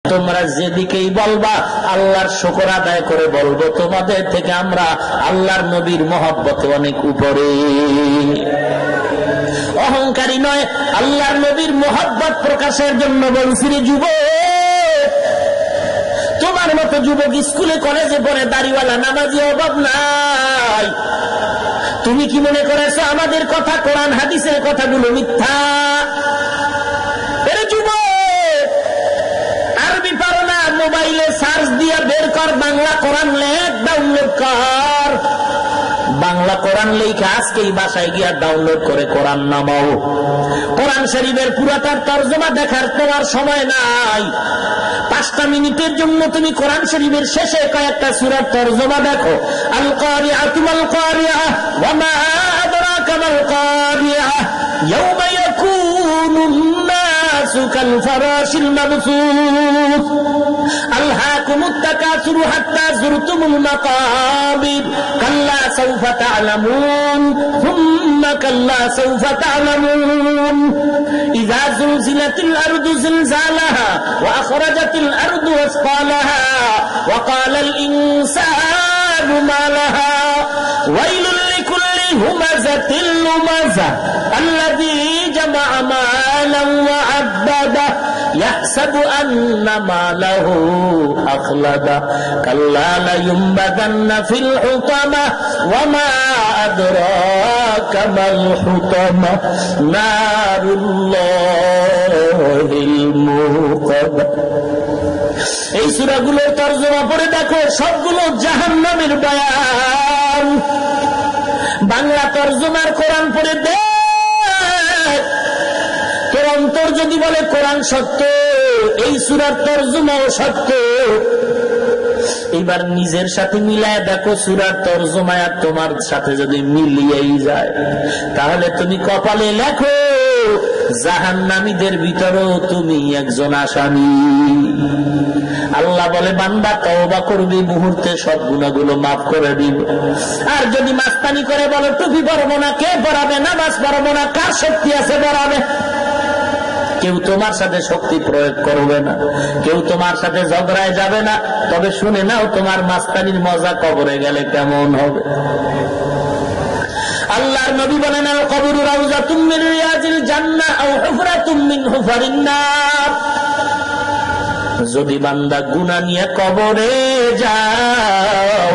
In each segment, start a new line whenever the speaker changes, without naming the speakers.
তোমরা যেদিকেই বলবা আল্লাহর শুকর আদায় করে বলবো তোমাদের থেকে আমরা আল্লাহর নবীর মহব্বতে অনেক উপরে। অহংকারী নয়, আল্লাহর নবীর মহব্বত প্রকাশের জন্য বলছি রে যুবক, তোমার মতো যুবক স্কুলে কলেজে পড়ে দাড়িওয়ালা নামাজি অভাব নাই। তুমি কি মনে করেছো আমাদের কথা কোরআন হাদিসের কথাগুলো মিথ্যা? আরবি পারো না, মোবাইলে সার্চ দিয়া বের কর বাংলা কোরআন লেখ, ডাউনলোড কর। বাংলা কোরআন লেখা আজকেই বাসায় গিয়া ডাউনলোড করে কোরআন নামাও। কোরআন শরীফের পুরাটার তরজমা দেখার তোমার সময় নাই। 5টা মিনিটের জন্য তুমি কোরআন শরীফের শেষে কয়েকটা সূরার তরজমা দেখো। আল কারিআতু মাল কারিআহ ওয়া মা আদরাকা মাল কারিআহ ইয়াওমা ইয়াকুনুন নাসু কাল ফারাশিল মাবসুস আলহাকুমুত তাকাসুরু হাত্তা যুরতুমুল মাকাবির কাল্লা সাওফা তা'লামুন সুম্মা কাল্লা সাওফা তা'লামুন ইযা যুলজিলাতিল আরদু জিলজালাহা ওয়া আখরাজাতিল আরদু আসফালাহা ওয়া ক্বালাল ইনসানু মা লাহা ওয়াইলুল লিকুল্লি হুমাযাতিল লুমাযা আল্লাযী জামা'a মালান ওয়া আদ্দাদা ইয়াহসাবু আন্না মালাহু আখলাদা কাল্লা লা ইউমবাদান্না ফিল হুতামা ওয়া মা আদরাকা মাল হুতামা নারুল্লাহিল মুকাদ্দা। এই সূরাগুলোর তরজমা পড়ে দেখো, সবগুলো জাহান্নামের বয়ান। বাংলা তরজমার কোরআন পড়ে দেখ, তোর অন্তর যদি বলে কোরআন সত্য, এই সূরার তরজমাও সত্য। এবার নিজের সাথে মিলায় দেখো, সূরার তরজমায় আর তোমার সাথে যদি মিলিয়েই যায়, তাহলে তুমি কপালে লেখো জাহান্নামীদের ভিতরেও তুমি একজন আসামি। আল্লাহ বলে বান্দা তওবা করবি, মুহূর্তে সব গুনাহগুলো মাফ করে দিব। আর যদি মাস্তানি করে বলো টুপি পরবো না, কে পরাবে? নামাজ পড়বো না, কার শক্তি আছে পড়াবে? কেউ তোমার সাথে শক্তি প্রয়োগ করবে না, কেউ তোমার সাথে ঝগড়ায় যাবে না। তবে শুনে নাও, তোমার মাস্তানির মজা কবরে গেলে কেমন হবে। আল্লাহর নবী বলেন আল কবরু রাউযাতুম মিন রিয়াজিল জান্নাহ আও হুফরাতুম মিন হুফারিন নার। যদি বান্দা গুনাহ নিয়ে কবরে যাও,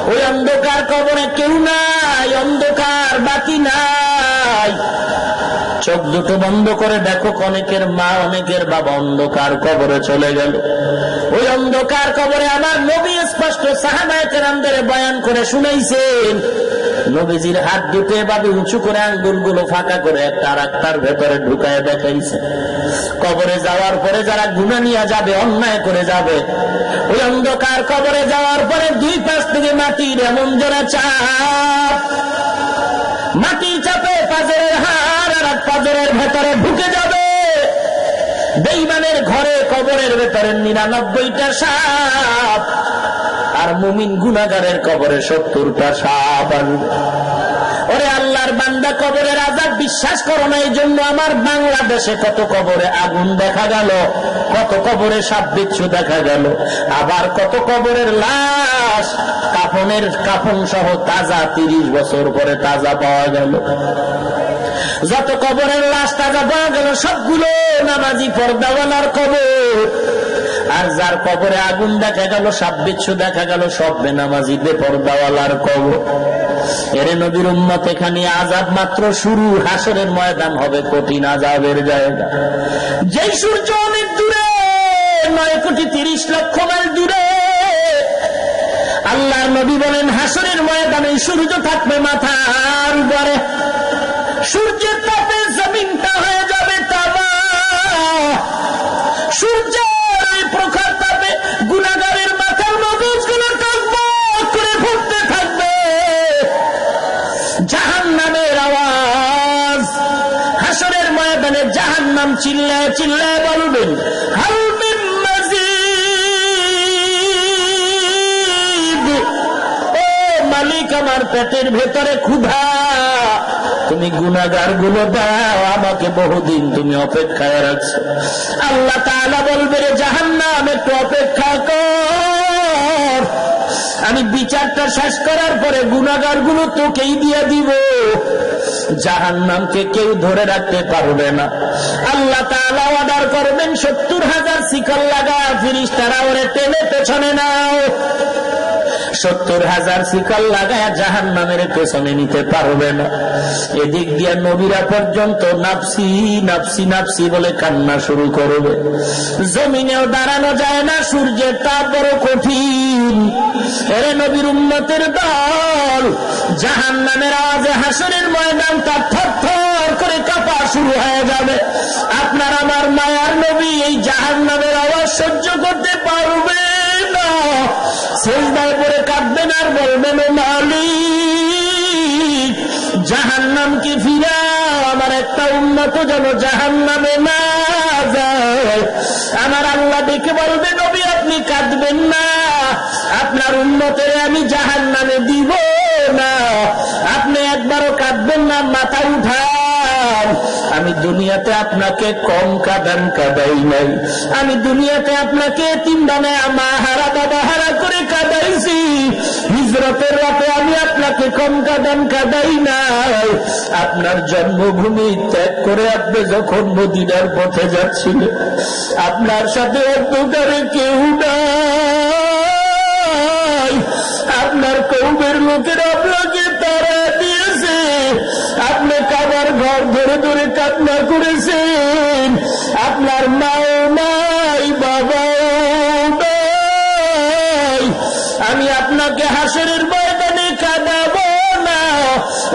ওই অন্ধকার কবরে কেউ নাই, অন্ধকার বাতি নাই। চোখ দুটো বন্ধ করে দেখো, অনেকের মা অনেকের বাবা অন্ধকার কবরে চলে গেল। ওই অন্ধকার কবরে আমার নবী স্পষ্ট সাহাবায়ে কেরামদের বয়ান করে শুনাইছেন। নবীজির হাত দুটো এভাবে উঁচু করে আঙ্গুলগুলো ফাঁকা করে একটা আর একটার ভেতরে ঢুকায় দেখাইছে। কবরে যাওয়ার পরে যারা গুনাহ নিয়ে যাবে, অন্যায় করে যাবে, ওই অন্ধকার কবরে যাওয়ার পরে দুই পাশ থেকে মাটির এমন জোরে চাপ, মাটি চাপে পাজরের হাড় আর পাজরের ভেতরে ঢুকে যাবে। বেঈমানের ঘরে কবরের ভেতরে 99টা সাপ, আর মুমিন গুনাহগারের কবরে 70টা সাপ আসবে। ওরে আল্লাহর বান্দা, কবরের আযাব বিশ্বাস করো না, এই জন্য আমার বাংলাদেশে কত কবরে আগুন দেখা গেল, কত কবরে সাপ বিচ্ছু দেখা গেল, আবার কত কবরের লাশ কাফন সহ তাজা 30 বছর পরে তাজা পাওয়া গেল। যত কবরের লাশ তাজা পাওয়া গেল সবগুলো নামাজি পর্দাওয়ালার কবর। আর যার কবরে আগুন দেখা গেল, সাপ বিচ্ছু দেখা গেল, সব বেনামাজি বেপরদাওয়ালার কবর। এর নবীর উম্মত, এখানে আযাব মাত্র শুরু। হাসরের ময়দান হবে কঠিন আযাবের জায়গা। যেই সূর্য অনেক দূরে, 9,30,00,000 মাইল দূরে, আল্লাহর নবী বলেন হাসরের ময়দানে সূর্য থাকবে মাথার উপরে। সূর্যের তাপে জমিনটা হয়ে যাবে তামা। সূর্যের প্রখর তাপে গুনাহগারের মাথার মগজগুলো টকবক করে ফুটতে থাকবে। জাহান্নামের আওয়াজ, হাসরের ময়দানে জাহান্নাম চিল্লায় চিল্লায় বলবেন হাল মিন মাজিদ, ও মালিক আমার পেটের ভেতরে ক্ষুধা, তুমি গুনাহগার গুলো দাও, আমাকে বহুদিন তুমি অপেক্ষায় রাখছো। আল্লাহ তাআলা বলবে, রে জাহান্নাম একটু অপেক্ষা কর, আমি বিচারটা শেষ করার পরে গুনাহগার গুলো তোকেই দিয়ে দিব, জাহান্নামকে কেউ ধরে রাখতে পারবে না। আল্লাহ তাআলা অর্ডার করবেন 70,000 শিকল লাগা, ফেরেশতারা ওরে টেনে পেছনে নাও। 70,000 শিকল লাগায় জাহান্নামের পেছনে নিতে পারবে না। এদিক দিয়ে নবীরা পর্যন্ত নাফসি নাফসি নাফসি বলে কান্না শুরু করবে। জমিনেও দাঁড়ানো যায় না, সূর্যের তাপ বড় কঠিন। এরে নবীর উম্মতের দল, জাহান্নামের আওয়াজে হাসরের ময়দানটা থরথর করে কাঁপা শুরু হয়ে যাবে। আপনার আমার মায়ার নবী এই জাহান্নামের আওয়াজ সহ্য করতে পারবে না, সেজদায় পড়ে কাঁদবেন আর বলবেন, ও মালিক, জাহান্নামকে ফিরাও, আমার একটা উম্মত যেন জাহান্নামে না যায়। আমার আল্লাহ দেখে বলবে, নবী আপনি কাঁদবেন না, আপনার উম্মতের আমি জাহান্নামে দিব না। আপনি একবারও কাঁদবেন না, মাথা উঠান। আমি দুনিয়াতে আপনাকে কম কাদাই নাই, আমি দুনিয়াতে আপনাকে এতিম বানায় মাহারা বাবাহারা করে কাদাইছি। হিজরতের রাতে আমি আপনাকে কম কাদাই নাই। আপনার জন্মভূমি ত্যাগ করে আপনি যখন মদিনার পথে যাচ্ছিলেন, আপনার সাথে অন্ধকারে কেউ নাই, আপনার কওমের লোকেরা আপনাকে তাড়া দিয়েছে, আপনি কাবার ঘর ধরে ধরে কান্না করেছেন, আপনার মাও নাই, বাবাও নাই। আমি আপনাকে হাসরের ময়দানে কাঁদাবো না,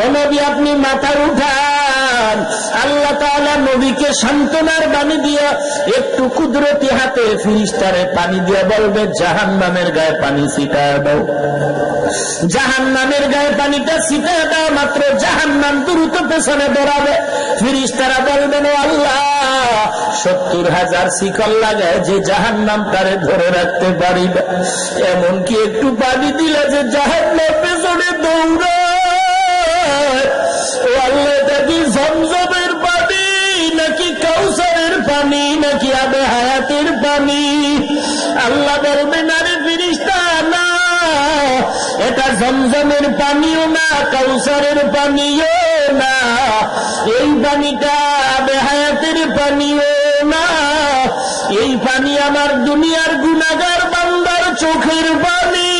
ও নবী আপনি মাথা উঠান। আল্লাহ তাআলা নবীকে সান্ত্বনার বাণী দিয়ে একটু কুদরতি হাতে ফেরেশতারে পানি দিয়ে বলবে, জাহান্নামের গায়ে পানি ছিটায় দাও। জাহান্নামের গায়ে পানিটা ছিটায় দাও, মাত্র জাহান্নাম দ্রুত পেছনে দৌড়াবে। ফেরেশতারা বলবেন, ও আল্লাহ, 70,000 শিকল লাগায় যে জাহান্নাম তারে ধরে রাখতে পারি না, এমনকি একটু পানি দিলে যে জাহান্নাম পেছনে দৌড়ায়। ও আল্লাহ, এটা কি জমজমের পানি নাকি কাউসারের পানি নাকি আবে হায়াতের পানি? আল্লাহ বলবেন, আরে ফেরেশতা না, এটা জমজমের পানিও না, কাউসারের পানিও না, এই পানিটা আবে হায়াতের পানিও না, এই পানি আমার দুনিয়ার গুনাহগার বান্দার চোখের পানি।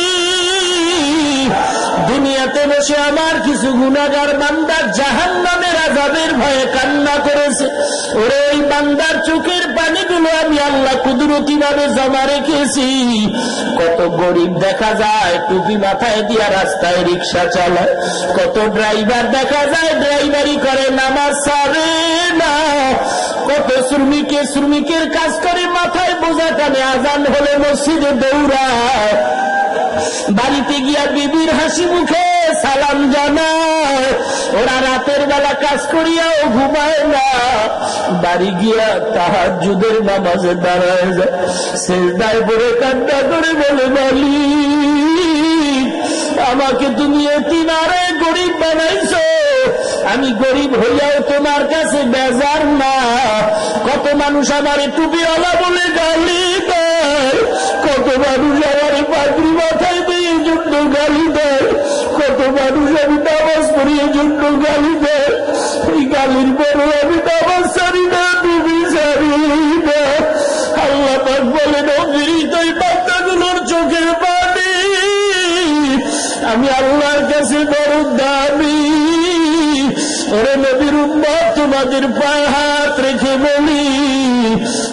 দুনিয়াতে বসে আমার কিছু গুনাহগার বান্দা জাহান্নামের আযাবের ভয়ে কান্না করেছে, ওরে ওই বান্দার চোখের পানিগুলো আমি আল্লাহ কুদরতি ভাবে জমা রেখেছি। কত গরিব দেখা যায় টুপি মাথায় দিয়া রাস্তায় রিক্সা চালায়, কত ড্রাইভার দেখা যায় ড্রাইভারি করে নামাজ ছাড়ে না, কত শ্রমিকের কাজ করে মাথায় বোঝা টানে আজান হলে মসজিদে দৌড়ায়, বাড়িতে গিয়া বিবির হাসি মুখে সালাম জানায়, ওরা রাতের বেলা কাজ করিয়াও ঘুমায় না, বাড়ি গিয়া তাহাজ্জুদের নামাজে দাঁড়ায় যায়, সেজদায় পড়ে কান্না করে বলে, মালিক আমাকে তুমি এতিমারে গরিব বানাইছো, আমি গরিব হইয়াও তোমার কাছে বেজার না। কত মানুষ আমার টুপিওয়ালা বলে গালি দেয়, কত মানুষ আমার পাগড়ি মাথায় দিয়ে জন্য গালি দেয়, কত মানুষ আমি নামাজ পড়িয়ে জন্য গালি দেয়, এই গালির পরে আমি নামাজ ছাড়ি না, টুপি ছাড়ি না। আল্লাহ পাক বলেন, অবিরিত এই বান্দাগুলোর চোখের পানি আমি আল্লাহর কাছে বড় দামি। ওরে নবীর উম্মত, তোমাদের পায়ে হাত রেখে বলি,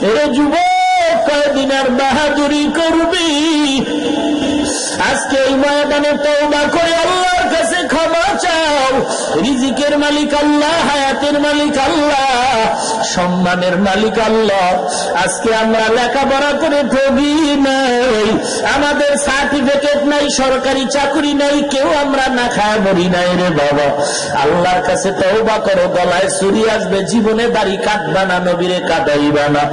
এরে যুবক, কয়দিন আর বাহাদুরি করবি? আজকে এই ময়দানে তওবা করে আল্লাহর কাছে ক্ষমা চাও। রিজিকের মালিক আল্লাহ, হায়াতের মালিক আল্লাহ, সম্মানের মালিক আল্লাহ। আজকে আমরা লেখাপড়া করে ঠগি নাই, আমাদের সার্টিফিকেট নাই, সরকারি চাকরি নাই, কেউ আমরা না খায় মরি নাই রে বাবা। আল্লাহর কাছে তওবা করো, গলায় ছুরি আসবে, জীবনে দাড়ি কাটবা না, নবীরে কাটাইবা না,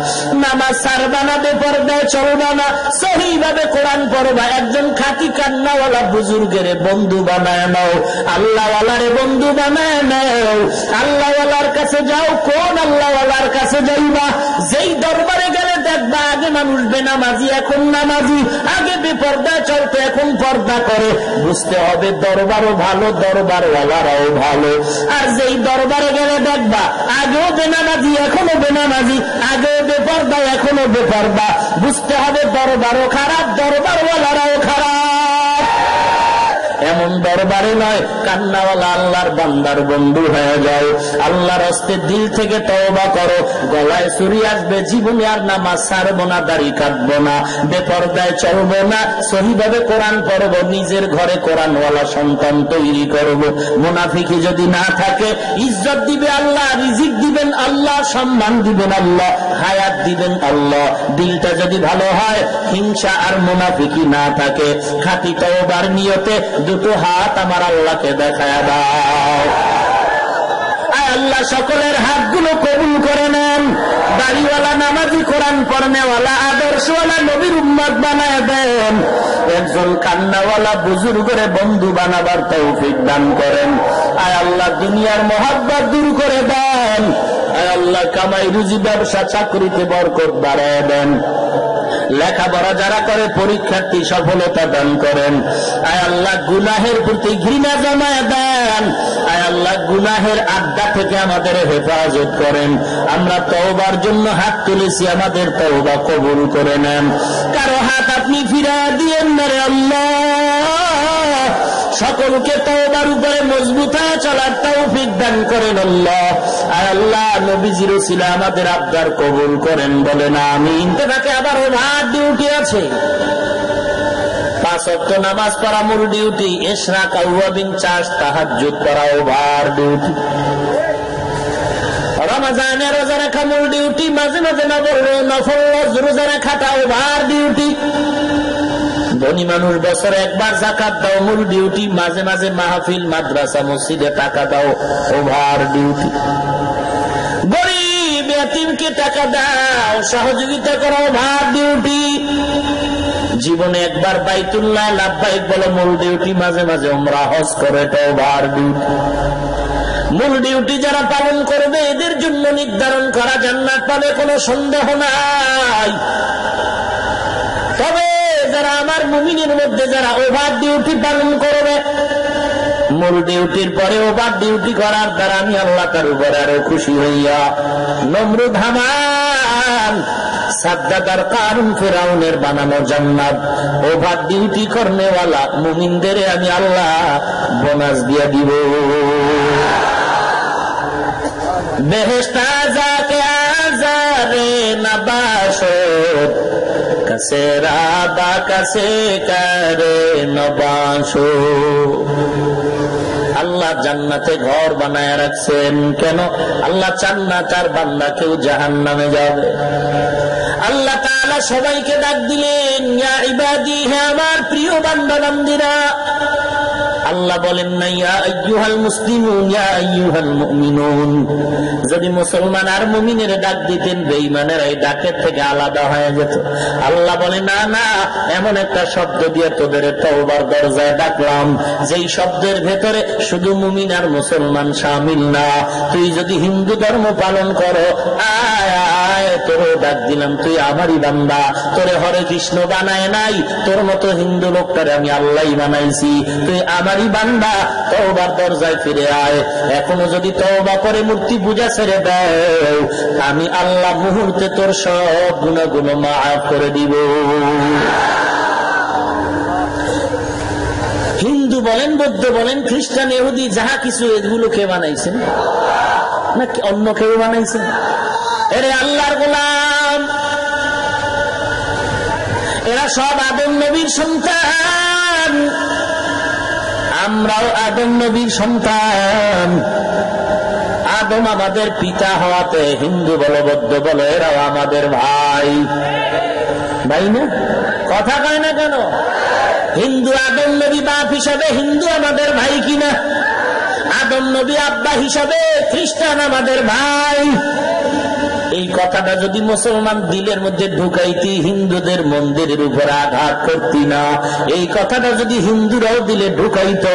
নামাজ ছাড়বা না, বেপরদায় চলবা না, সহিভাবে কোরআন পড়বা। একজন খাট খাঁটি কান্নাওয়ালা বুজুর্গের বন্ধু বানায় নাও, আল্লাহওয়ালারে বন্ধু বানায় নাও। আল্লাহওয়ালার কাছে যাও, কোন আল্লাহওয়ালার কাছে যাইবা? যেই দরবারে গেলে দেখবা আগে মানুষ বেনামাজি এখন নামাজি, আগে বেপর্দায় চলতে এখন পর্দা করে। বুঝতে হবে দরবারও ভালো, দরবারওয়ালারাও ভালো। আর যেই দরবারে গেলে দেখবা আগেও বেনামাজি এখনো বেনামাজি, আগেও বেপর্দা এখনো বেপর্দা। বুঝতে হবে দরবারও খারাপ, দরবারওয়ালারাও খারাপ। এমন দরবারে নয়, কান্নাওয়ালা আল্লাহর বান্দার বন্ধু হয়ে যায়। আল্লাহর হস্তে দিল থেকে তওবা করো। গলায় চুরি আসবে, জীবনে আর নামাজ ছাড়বো না, দাড়ি কাটবো না, বেপরদায় চলবো না, সহিভাবে কোরআন পড়বো, নিজের ঘরে কোরআনওয়ালা সন্তান তৈরি করবো। মুনাফিকি যদি না থাকে, ইজ্জত দিবে আল্লাহ, রিজিক দিবেন আল্লাহ, সম্মান দিবেন আল্লাহ, হায়াত দিবেন আল্লাহ। দিলটা যদি ভালো হয়, হিংসা আর মুনাফিকি না থাকে, খাঁটি তওবার নিয়তে দুটো হাত আমার আল্লাহকে দেখায়া দাও। আল্লাহ সকলের হাতগুলো কবুল করে নেন। দাড়িওয়ালা, নামাজি, কোরআন পড়নেওয়ালা, আদর্শওয়ালা নবীর উম্মত বানায় দেন। একজন কান্নাওয়ালা বুজুর্গের বন্ধু বানাবার তৌফিক দান করেন। আয় আল্লাহ দুনিয়ার মহাব্বত দূর করে দেন। আয় আল্লাহ কামাই রুজি, ব্যবসা, চাকরিতে বরকত বাড়ায় দেন। লেখাপড়া যারা করে পরীক্ষার্থী সফলতা দান করেন। আয় আল্লাহ গুনাহের প্রতি ঘৃণা জমায় দেন। আয় আল্লাহ গুনাহের আড্ডা থেকে আমাদের হেফাজত করেন। আমরা তওবার জন্য হাত তুলেছি, আমাদের তওবা কবুল করে নেন। কারো হাত আপনি ফিরা দিয়েন না রে আল্লাহ। সকলকে তওবার উপরে মজবুত হয়ে চলার তৌফিক দান করেন আল্লাহ। আর আল্লাহ নবীজির উসিলা আমাদের আবদার কবুল করেন, বলেন আমিন। তাকে আবার ওভার ডিউটি আছে, 5 ওয়াক্ত নামাজ পড়া মূল ডিউটি, ইশরাক, আওয়াবিন, চাষ, তাহাজ্জুদ পড়া ওভার ডিউটি। রমজানে রোজা রাখা মূল ডিউটি, মাঝে মাঝে নফল রোজা রাখাটা ওভার ডিউটি। ধনী মানুষ বছরে একবার যাকাত দাও মূল ডিউটি, মাঝে মাঝে মাহফিল, মাদ্রাসা, মসজিদে টাকা দাও ওভার ডিউটি। গরিব এতিমকে টাকা দাও, সহযোগিতা করো ওভার ডিউটি। জীবনে একবার বাইতুল্লাহ লাব্বাইক বলো মূল ডিউটি, মাঝে মাঝে উমরা হজ করে এটা ওভার ডিউটি। মূল ডিউটি যারা পালন করবে এদের জন্য নির্ধারণ করা জান্নাত পাবে, কোনো সন্দেহ নাই। তবে যারা আমার মুমিনের মধ্যে যারা ওভার ডিউটি পালন করবে, মূল ডিউটির পরে ওভার ডিউটি করার দ্বারা আমি আল্লাহ তার উপরে আরো খুশি হইয়া নমরুদ, হামান, সাদ্দাত আর কারুন, ফেরাউনের বানানো জান্নাত ওভার ডিউটি করনেওয়ালা মুমিনদের আমি আল্লাহ বোনাস দিয়া দিব। বেহেশতা যাকে আজারে নবাসত, কাছে রাদা কাছে করে নবাসো। আল্লাহ জান্নাতে ঘর বানায় রাখছেন কেন? আল্লাহ চান না তার বান্দা কেউ জাহান্নামে যাবে। আল্লাহ তাআলা সবাইকে ডাক দিলেন, ইয়া ইবাদি, হে আমার প্রিয় বান্দা বান্দীরা। আল্লাহ বলেন না ইয়া আইয়ুহাল মুসলিমুন, ইয়া আইয়ুহাল মুমিনুন। যদি মুসলমান আর মুমিনের ডাক দিতেন, বেঈমানের এই ডাকের থেকে আলাদা হয়ে যেত। আল্লাহ বলে না না, এমন একটা শব্দ দিয়ে তোদের তওবার দরজায় ডাকলাম, যেই শব্দের ভেতরে শুধু মুমিন আর মুসলমান শামিল না। তুই যদি হিন্দু ধর্ম পালন করো, আয় আয়, তোরে ডাক দিলাম, তুই আমারই বান্দা। তোরে হরে কৃষ্ণ বানায় নাই, তোর মতো হিন্দু লোকটারে আমি আল্লাহই বানাইছি। তুই আমারই বান্দা, তওবার দরজায় ফিরে আয়। এখনো যদি তওবা করে মূর্তি পূজা ছেড়ে দাও, আমি আল্লাহ মুহূর্তে তোর সব গুনাহগুলো মাফ করে দিব। হিন্দু বলেন, বৌদ্ধ বলেন, খ্রিস্টান, ইহুদি, যাহা কিছু, এগুলো কে বানাইছেন? নাকি অন্য কেউ বানাইছেন? এরে আল্লাহর গোলাম, এরা সব আদম নবীর সন্তান, আমরাও আদম নবীর সন্তান। আদম আমাদের পিতা হওয়াতে হিন্দু বলো, বৌদ্ধ বলো, এরাও আমাদের ভাই। ভাই না? কথা কয় না কেন? হিন্দু আদম নবী বাপ হিসাবে হিন্দু আমাদের ভাই কিনা? আদম নবী আব্বা হিসাবে খ্রিস্টান আমাদের ভাই। এই কথাটা যদি মুসলমান দিলের মধ্যে ঢুকাইতি, হিন্দুদের মন্দিরের উপর আঘাত করতি না। এই কথাটা যদি হিন্দুরাও দিলে ঢুকাইত,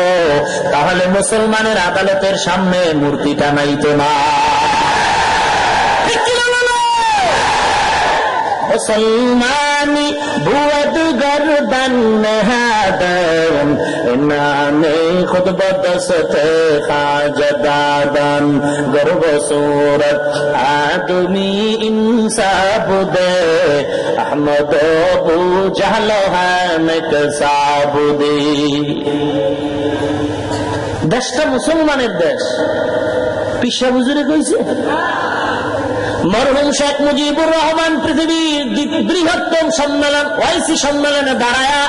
তাহলে মুসলমানের আদালতের সামনে মূর্তি টানাইত না। মুসলমানি ভুয়দ গর্দন হাদন নামে খুদ বদসতে খাজদাদন গর্ব সুরত আদমি ইনসাব দে আহমদ আবু জাহল হামক সাবুদে। দেশটা মুসলমানের দেশ, পিসা হুজুরে কইছে। মরহুম শেখ মুজিবুর রহমান পৃথিবীর বৃহত্তম সম্মেলন ওয়াইসি সম্মেলনে দাঁড়ায়া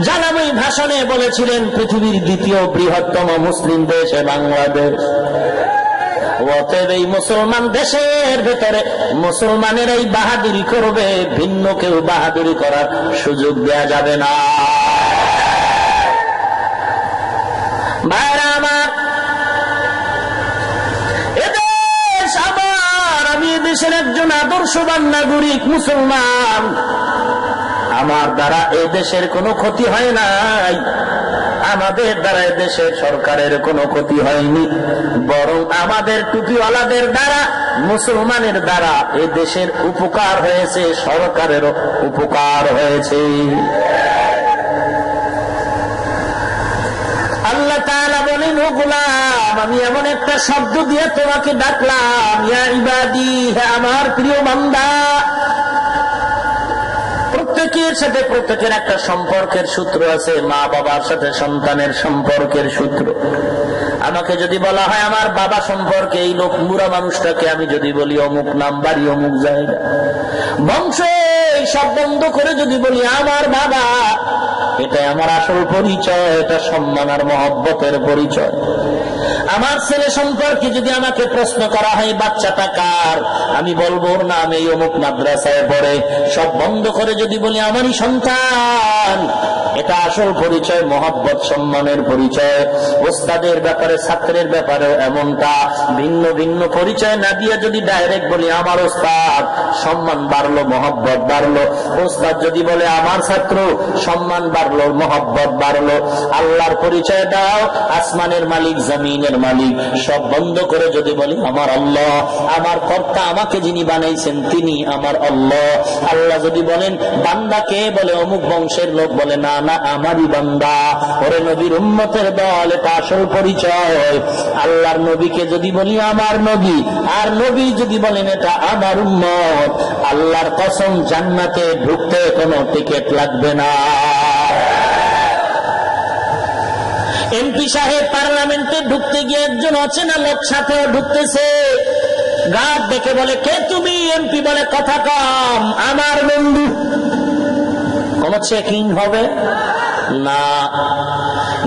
জানাময়ী ভাষণে বলেছিলেন, পৃথিবীর দ্বিতীয় বৃহত্তম মুসলিম দেশ বাংলাদেশ। অতএব এই মুসলমান দেশের ভেতরে মুসলমানেরাই বাহাদুরি করবে, ভিন্ন কেউ বাহাদুরি করার সুযোগ দেয়া যাবে না। ভাইরা আমার, দেশের একজন আদর্শবান নাগরিক মুসলমান, আমার দ্বারা এই দেশের কোনো ক্ষতি হয় নাই, আমাদের দ্বারা এই দেশের সরকারের কোনো ক্ষতি হয়নি, বরং আমাদের টুপিওয়ালাদের দ্বারা, মুসলমানের দ্বারা এই দেশের উপকার হয়েছে, সরকারেরও উপকার হয়েছে। আল্লাহ তাআলা বলেন, ও গোলাম, আমি এমন একটা শব্দ দিয়ে তোমাকে ডাকলাম, ইয়া ইবাদি, হে আমার প্রিয় বান্দা। প্রত্যেকের সাথে প্রত্যেকের একটা সম্পর্কের সূত্র আছে, মা বাবার সাথে সন্তানের সম্পর্কের সূত্র। আমাকে যদি বলা হয় আমার বাবা সম্পর্কে, এই লোক বুড়া মানুষটাকে আমি যদি বলি অমুক নাম, বাড়ি অমুক জায়গা, বংশ সব বন্ধ করে যদি বলি আমার বাবা, এটা আমার আসল পরিচয়, এটা সম্মান আর মহব্বতের পরিচয়। আমার ছেলে সম্পর্কে যদি আমাকে প্রশ্ন করা হয় বাচ্চাটা কার, আমি বলবো ওর নাম এই অমুক মাদ্রাসায় পড়ে, সব বন্ধ করে যদি বলি আমারই সন্তান, এটা আসল পরিচয়, মহব্বত সম্মানের পরিচয়। ওস্তাদের ব্যাপারে, ছাত্রের ব্যাপারে এমনটা, ভিন্ন ভিন্ন পরিচয় না দিয়ে যদি ডাইরেক্ট বলি আমার ওস্তাদ, সম্মান বাড়লো, মহব্বত বাড়লো। ওস্তাদ যদি বলে আমার ছাত্র, সম্মান বাড়লো, মহব্বত বাড়লো। আল্লাহর পরিচয় দাও, আসমানের মালিক, জমিনের মালিক, সব বন্ধ করে যদি বলি আমার আল্লাহ, আমার কর্তা, আমাকে যিনি বানাইছেন তিনি আমার আল্লাহ। আল্লাহ যদি বলেন বান্দা কে, বলে অমুক বংশের লোক, বলে না না আমারই বান্দা। ওরে নবীর উম্মতের দল, এটা আসল পরিচয়। আল্লাহর নবীকে যদি বলি আমার নবী, আর নবী যদি বলেন এটা আমার উম্মত, আল্লাহর কসম জান্নাতে ঢুকতে কোনো টিকিট লাগবে না। এমপি সাহেব পার্লামেন্টে ঢুকতে গিয়ে একজন অচেনা লোক সাথে ঢুকতেছে, গার্ড দেখে বলে কে তুমি? এমপি বলে কথা কম, আমার বন্ধু। কোন চেকিং হবে না।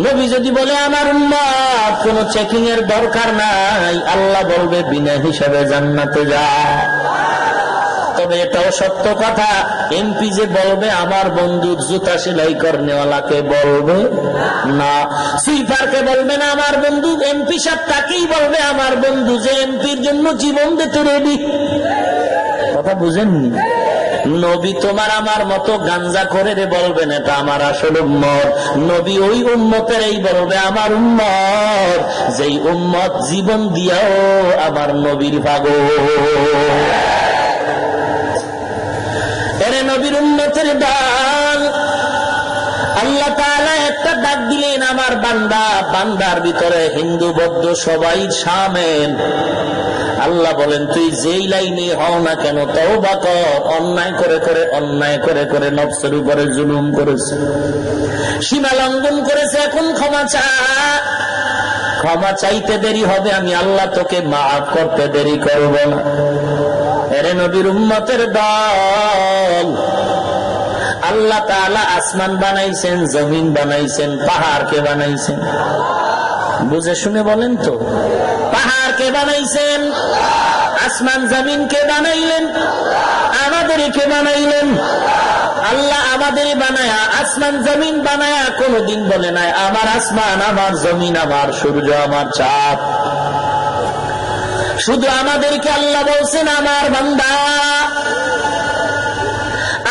নবী যদি বলে আমার উম্মত, কোন চেকিং এর দরকার নাই, আল্লাহ বলবে বিনা হিসাবে জান্নাতে যা। তবে এটাও সত্য কথা, এমপি যে বলবে আমার বন্ধু, জুতা সেলাই করনেওয়ালাকে বলবে না, সুইপারকে বলবে না আমার বন্ধু। এমপি সাহেব তাকেই বলবে আমার বন্ধু যে এমপির জন্য জীবন দিতে রেডি। কথা বুঝেননি? নবী তোমার আমার মতো গাঞ্জা করে রে বলবেন এটা আমার আসল উম্মত। নবী ওই উম্মতের এই বলবে আমার উম্মত, যেই উম্মত জীবন দিয়াও আমার নবীর পাগল। এরে নবীর উম্মতের ডাক, আল্লাহ তাআলা একটা ডাক দিলেন আমার বান্দা। বান্দার ভিতরে হিন্দু বৌদ্ধ সবাই শামিল। আল্লাহ বলেন তুই যেই লাইনে হও না কেন, তওবা কর। অন্যায় করে করে নফসের উপরে জুলুম করেছে, সীমা লঙ্ঘন করেছে, এখন ক্ষমা চা। ক্ষমা চাইতে দেরি হবে, আমি আল্লাহ তোকে মাফ করতে দেরি করব না। এরে নবীর উম্মতের দল, আল্লাহ তাআলা আসমান বানাইছেন, জমিন বানাইছেন, পাহাড়কে বানাইছেন। বুঝে শুনে বলেন তো, পাহাড়কে বানাইছেন, আসমান জমিনকে বানাইলেন, আমাদেরকে বানাইলেন। আল্লাহ আমাদের বানায়া, আসমান জমিন বানায়া কোনদিন বলে নাই আমার আসমান, আমার জমিন, আমার সূর্য, আমার চাঁদ। শুধু আমাদেরকে আল্লাহ বলছেন আমার বান্দা।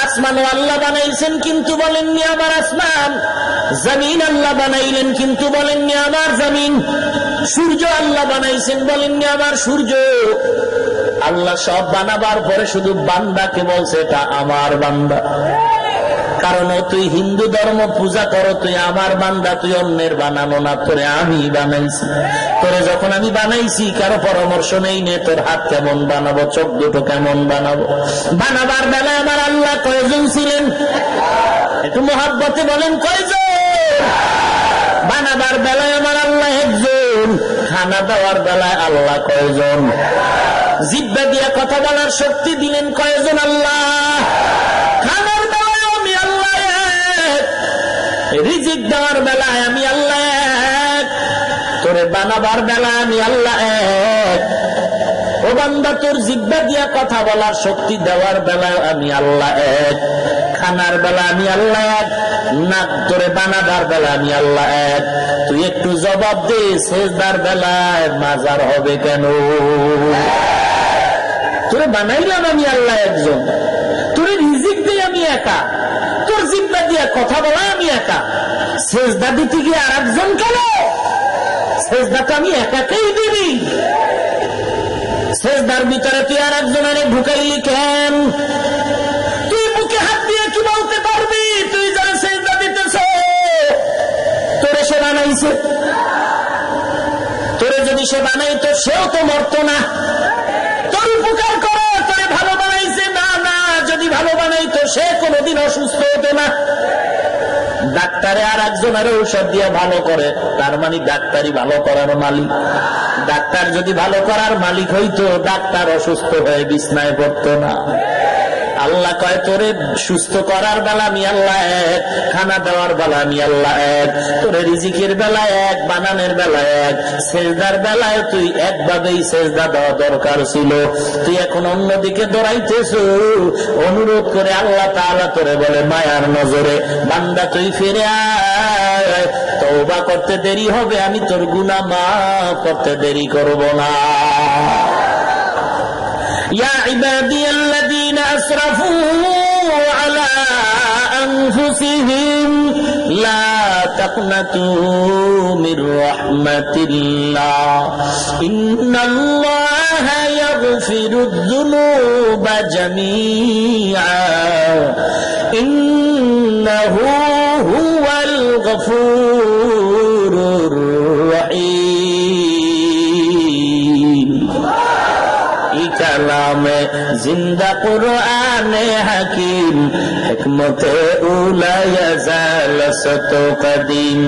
আসমানও আল্লাহ বানাইছেন কিন্তু বলেননি আমার আসমান, জমিন আল্লাহ বানাইলেন কিন্তু বলেননি আমার জমিন, সূর্য আল্লাহ বানাইছেন বলেননি আমার সূর্য। আল্লাহ সব বানাবার পরে শুধু বান্দাকে বলছে এটা আমার বান্দা। কারণ তুই হিন্দু ধর্ম পূজা করো, তুই আমার বান্দা, তুই অন্যের বানানো না, তোরে আমি বানাইছি। তোরে যখন আমি বানাইছি কারো পরামর্শ নেই নে তোর হাত কেমন বানাবো, চোখ দুটো কেমন বানাবো। বানাবার বেলায় আমার আল্লাহ কয়জন ছিলেন? একটু মহাব্বতে বলেন কয়জন? বানাবার বেলায় আমার আল্লাহ একজন। খানা দেওয়ার বেলায় আল্লাহ কয়জন? জিহ্বা দিয়ে কথা বলার শক্তি দিলেন কয়জন? আল্লাহ। খানার বেলায় আমি আল্লাহ এক, রিজিক দেওয়ার বেলায় আমি আল্লাহ এক, তোরে বানাবার বেলায় আমি আল্লাহ এক। ও বান্দা, তোর জিহ্বা দিয়া কথা বলার শক্তি দেওয়ার বেলায় আমি আল্লাহ এক, খানার বেলা আমি আল্লাহ এক, নাক তোরে বানাবার বেলা আমি আল্লাহ এক। তুই একটু জবাব দে, সেজদার বেলায় মাজার হবে কেন? তোরে বানাইলাম আমি আল্লাহ একজন, তোরে রিজিক দিয়ে আমি একা, তোর জিহ্বা দিয়া কথা বলা আমি একা, সেজদা দিতে গিয়ে আর একজন কেন? সেজদাটা আমি একাকেই দিবি। সেজদার ভিতরে তুই আর একজনের ঢুকাইলি কেন? তুই মুখে হাত দিয়ে কি বলতে পারবি? তুই যারা সেজদা দিতেছ তোরে সে বানাইছে। তোরে যদি সে বানাইতো সেও তো মরত না। তোর উপকার করো, তোরে ভালো বানাইছে না, না যদি ভালো বানাইতো সে কোনোদিন অসুস্থ হতো না। ডাক্তারে আর একজনের ঔষধ দিয়ে ভালো করে, তার মানে ডাক্তারই ভালো করার মালিক। ডাক্তার যদি ভালো করার মালিক হইতো ডাক্তার অসুস্থ হয়ে বিছনায় পড়তো না। আল্লাহ কয় তোরে সুস্থ করার বেলা আমি আল্লাহ এক, খানা দেওয়ার বেলা আমি আল্লাহ এক, তোরে রিজিকের বেলা এক, বানানের বেলা এক, সেজদার বেলায় তুই একভাবেই সেজদা দেওয়া দরকার ছিল, তুই এখন অন্যদিকে দৌড়াইতেছ। অনুরোধ করে আল্লাহ তাআলা তোরে বলে মায়ার নজরে, বান্দা তুই ফিরে আয়, তওবা করতে দেরি হবে, আমি তোর গুনাহ মাফ করতে দেরি করব না। يا عبادي الذين أسرفوا على أنفسهم لا تقنطوا من رحمة الله إن الله يغفر الذنوب جميعا إنه هو الغفور الرحيم। কালামে জিন্দা কুরআনে হাকিম, হিকমতে উলায়া জালসত কদিম,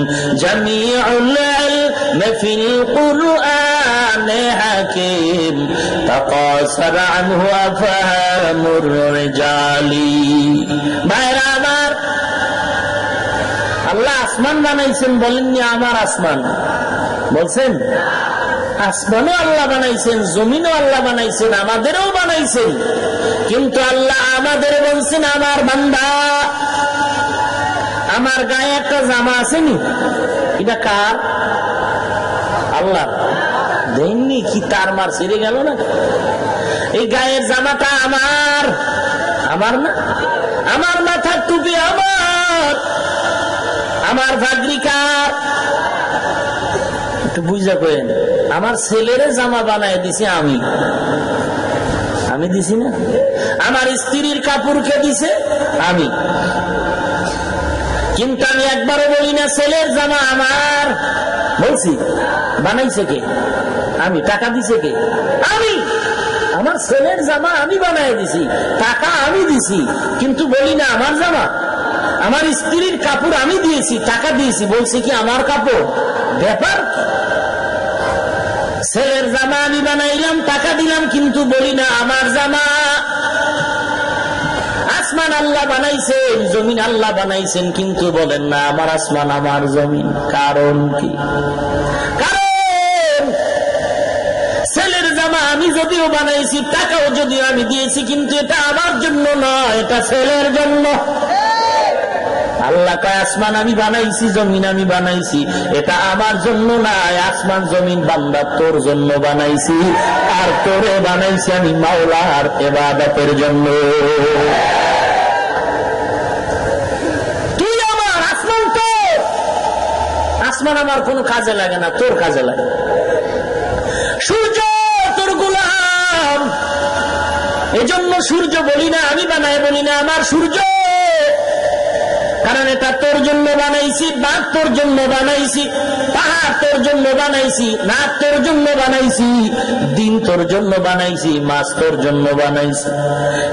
জামিউল ইলম ফিল কুরআনে হাকিম, তাকাসার আনহু আফহামুর রিজালি। ভাইরা আমার, আল্লাহ আসমান বানাইছেন বলেননি আমার আসমান, বলছেন আসমানও আল্লাহ বানাইছেন, জমিনও আল্লাহ বানাইছেন, আমাদেরও বানাইছেন। কিন্তু আল্লাহ আমাদের বলছেন আমার বান্দা। আমার গায়ে একটা জামা আসেনি, এটা কার? আল্লাহ দেননি কি? তার মার ছিঁড়ে গেল না? এই গায়ের জামাটা আমার, আমার না? আমার মাথার টুপি আমার, আমার ভাগরি কার? একটু বুঝা করেন। আমার ছেলের জামা বানায় দিছি আমি, আমি দিছি না? আমার স্ত্রীর কাপড়কে দিছে আমি, কিন্তু আমি একবারও বলি না ছেলের জামা আমার। বলছি বানাইছে কে? আমি। টাকা দিছে কে? আমি। আমার ছেলের জামা আমি বানায় দিছি, টাকা আমি দিছি, কিন্তু বলি না আমার জামা। আমার স্ত্রীর কাপড় আমি দিয়েছি, টাকা দিয়েছি, বলছি কি আমার কাপড়? ব্যাপার। ছেলের জামা আমি বানাইলাম, টাকা দিলাম, কিন্তু বলি না আমার জামা। আসমান আল্লাহ বানাইছেন, জমিন আল্লাহ বানাইছেন, কিন্তু বলেন না আমার আসমান আমার জমিন। কারণ কি? কারণ ছেলের জামা আমি যদিও বানাইছি, টাকাও যদিও আমি দিয়েছি, কিন্তু এটা আমার জন্য নয়, এটা ছেলের জন্য। আল্লাহ কয় আসমান আমি বানাইছি, জমিন আমি বানাইছি, এটা আমার জন্য না, আসমান জমিন বান্দা তোর জন্য বানাইছি, আর তোরে বানাইছি আমি মাওলার ইবাদতের জন্য। তুই আমার, আসমান তো, আসমান আমার কোনো কাজে লাগে না, তোর কাজে লাগে। সূর্য তোর গোলাম, এজন্য সূর্য বলি না, আমি বানায় বলি না আমার সূর্য, কারণ এটা তোর জন্য বানাইছি, বাঘ তোর জন্য বানাইছি, পাহাড় তোর জন্য বানাইছি, নাক তোর জন্য বানাইছি, দিন তোর জন্য বানাইছি, মাছ তোর জন্য বানাইছি।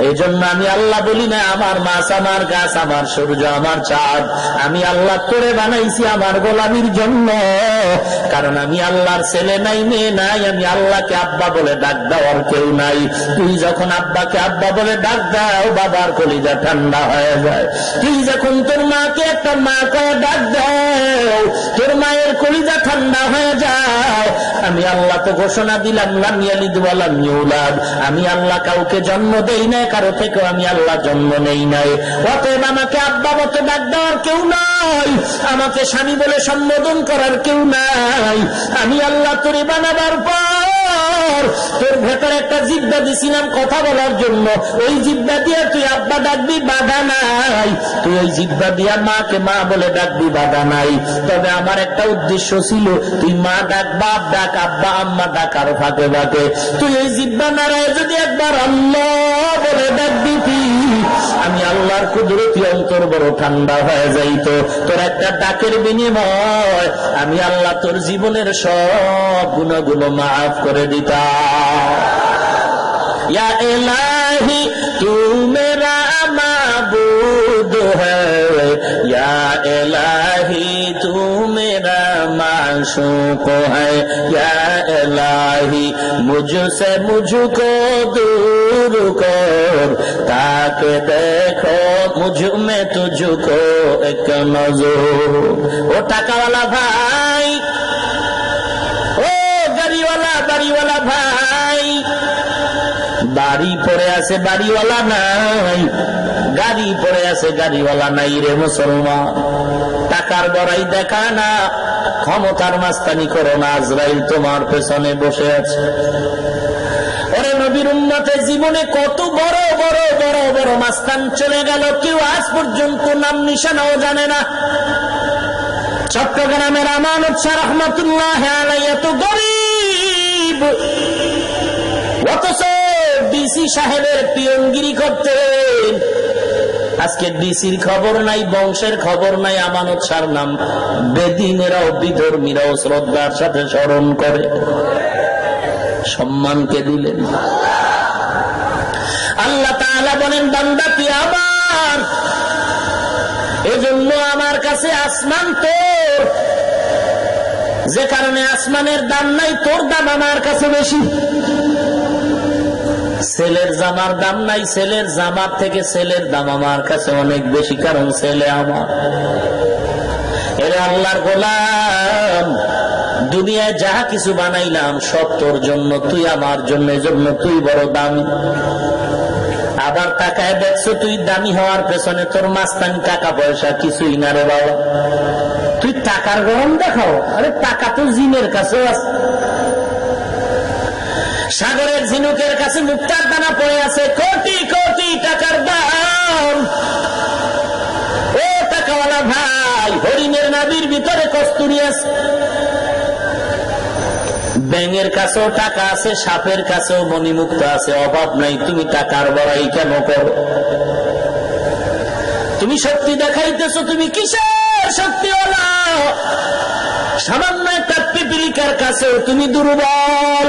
এই জন্য আমি আল্লাহ বলি না আমার মাছ, আমার গাছ, আমার সূর্য, আমার চাঁদ, আমি আল্লাহ তোরে বানাইছি আমার গোলামির জন্য। কারণ আমি আল্লাহর ছেলে নাই, মেয়ে নাই, আমি আল্লাহকে আব্বা বলে ডাক দেওয়ার কেউ নাই। তুই যখন আব্বাকে আব্বা বলে ডাক দাও, বাবার কলিজা ঠান্ডা হয়ে যায়। তুই যখন তোর মাকে একটা মা কয়ে ডাক দাও, তোর মায়ের কলিজা ঠান্ডা হয়ে যায়। আমি আল্লাহ তো ঘোষণা দিলাম, লাম ইয়ালিদ ওয়া লাম ইউলাদ, আমি আল্লাহ কাউকে জন্ম দেই নাই, কারো থেকে আমি আল্লাহ জন্ম নেই নাই। অতএব আমাকে আব্বা বলে ডাক দেওয়ার কেউ নাই, আমাকে স্বামী বলে সম্বোধন করার কেউ নাই। আমি আল্লাহ তোরে বানাবার পর তোর ভেতরে একটা জিহ্বা দিছিলাম কথা বলার জন্য, ওই জিহ্বা দিয়ে তুই আব্বা ডাকবি, বাধা নাই। তুই ওই জিহ্বা দিয়া মাকে মা বলে ডাকবি, বাধা নাই। তবে আমার একটা উদ্দেশ্য ছিল, তুই মা ডাক, বাপ ডাক, আব্বা আম্মা ডাক, আর ফাঁকে ফাঁকে তুই ওই জিহ্বা নাড়ায় যদি একবার আল্লাহ বলে ডাক দিতি, আমি আল্লাহর কুদরতি অন্তর বড় ঠান্ডা হয়ে যাইত। তোর একটা ডাকের বিনিময় আমি আল্লাহ তোর জীবনের সব গুনাহগুলো মাফ করে দিতাম। ইয়া ইলাহি তু মেরা মাবুদ হ্যায়, ইয়া ইলাহি তু মেরা মাশূক হ্যায়, ইয়া ইলাহি মুঝসে মুঝকো दूर कर, ताके देखो मुझ में तुझको एक नजर। ओ टाकावाला भाई, ও বাড়িওয়ালা ভাই, বাড়ি পড়ে আছে বাড়িওয়ালা নাই, গাড়ি পড়ে আছে গাড়িওয়ালা নাই রে মুসলমান। টাকার বড়াই দেখা না, ক্ষমতার মাস্তানি করো না, আজরাইল তোমার পেছনে বসে আছে। ওরে নবীর উম্মতের জীবনে কত বড় বড় বড় বড় মাস্তান চলে গেল, কেউ আজ পর্যন্ত নাম নিশানাও জানে না। চট্টগ্রামের আমানত শাহ রহমাতুল্লাহ আলাইহি এত গরীব, অথচ ডিসি সাহেবের পিয়নগিরি করতেন। আজকে ডিসির খবর নাই, বংশের খবর নাই, আমানত শাহর নাম বেদিনেরাও বিধর্মীরাও শ্রদ্ধার সাথে স্মরণ করে। সম্মানকে দিলেন। আল্লাহ তাআলা বলেন, বান্দা তুই আমার, এজন্য আমার কাছে আসমান তোর, যে কারণে আসমানের দাম নাই, তোর দাম আমার কাছে বেশি। ছেলের জামার দাম নাই, ছেলের জামার থেকে ছেলের দাম আমার কাছে অনেক বেশি, কারণ ছেলে আমার। এরে আল্লাহর গোলাম, দুনিয়ায় যাহা কিছু বানাইলাম সব তোর জন্য, তুই আমার জন্য, এজন্য তুই বড় দামি। আবার টাকায় দেখছো, তুই দামি হওয়ার পেছনে তোর মাস্তানি টাকা পয়সা কিছুই না রে বাবা। তুই টাকার গরম দেখাও, আরে টাকা তো জিনের কাছেও আছে। সাগরের ঝিনুকের কাছে মুক্তার দানা পড়ে আছে, কোটি কোটি টাকার দাম। ও টাকাওয়ালা ভাই, হরিণের নাভির ভিতরে কস্তুরী আছে। ব্যাঙের কাছেও টাকা আছে, সাপের কাছেও মণিমুক্ত আছে, অভাব নাই। তুমি টাকার বড়াই কেন করো? তুমি শক্তি দেখাইতেছো, তুমি কিসের শক্তিওয়ালা? সামান্য একটা পিপিলিকার কাছেও তুমি দুর্বল।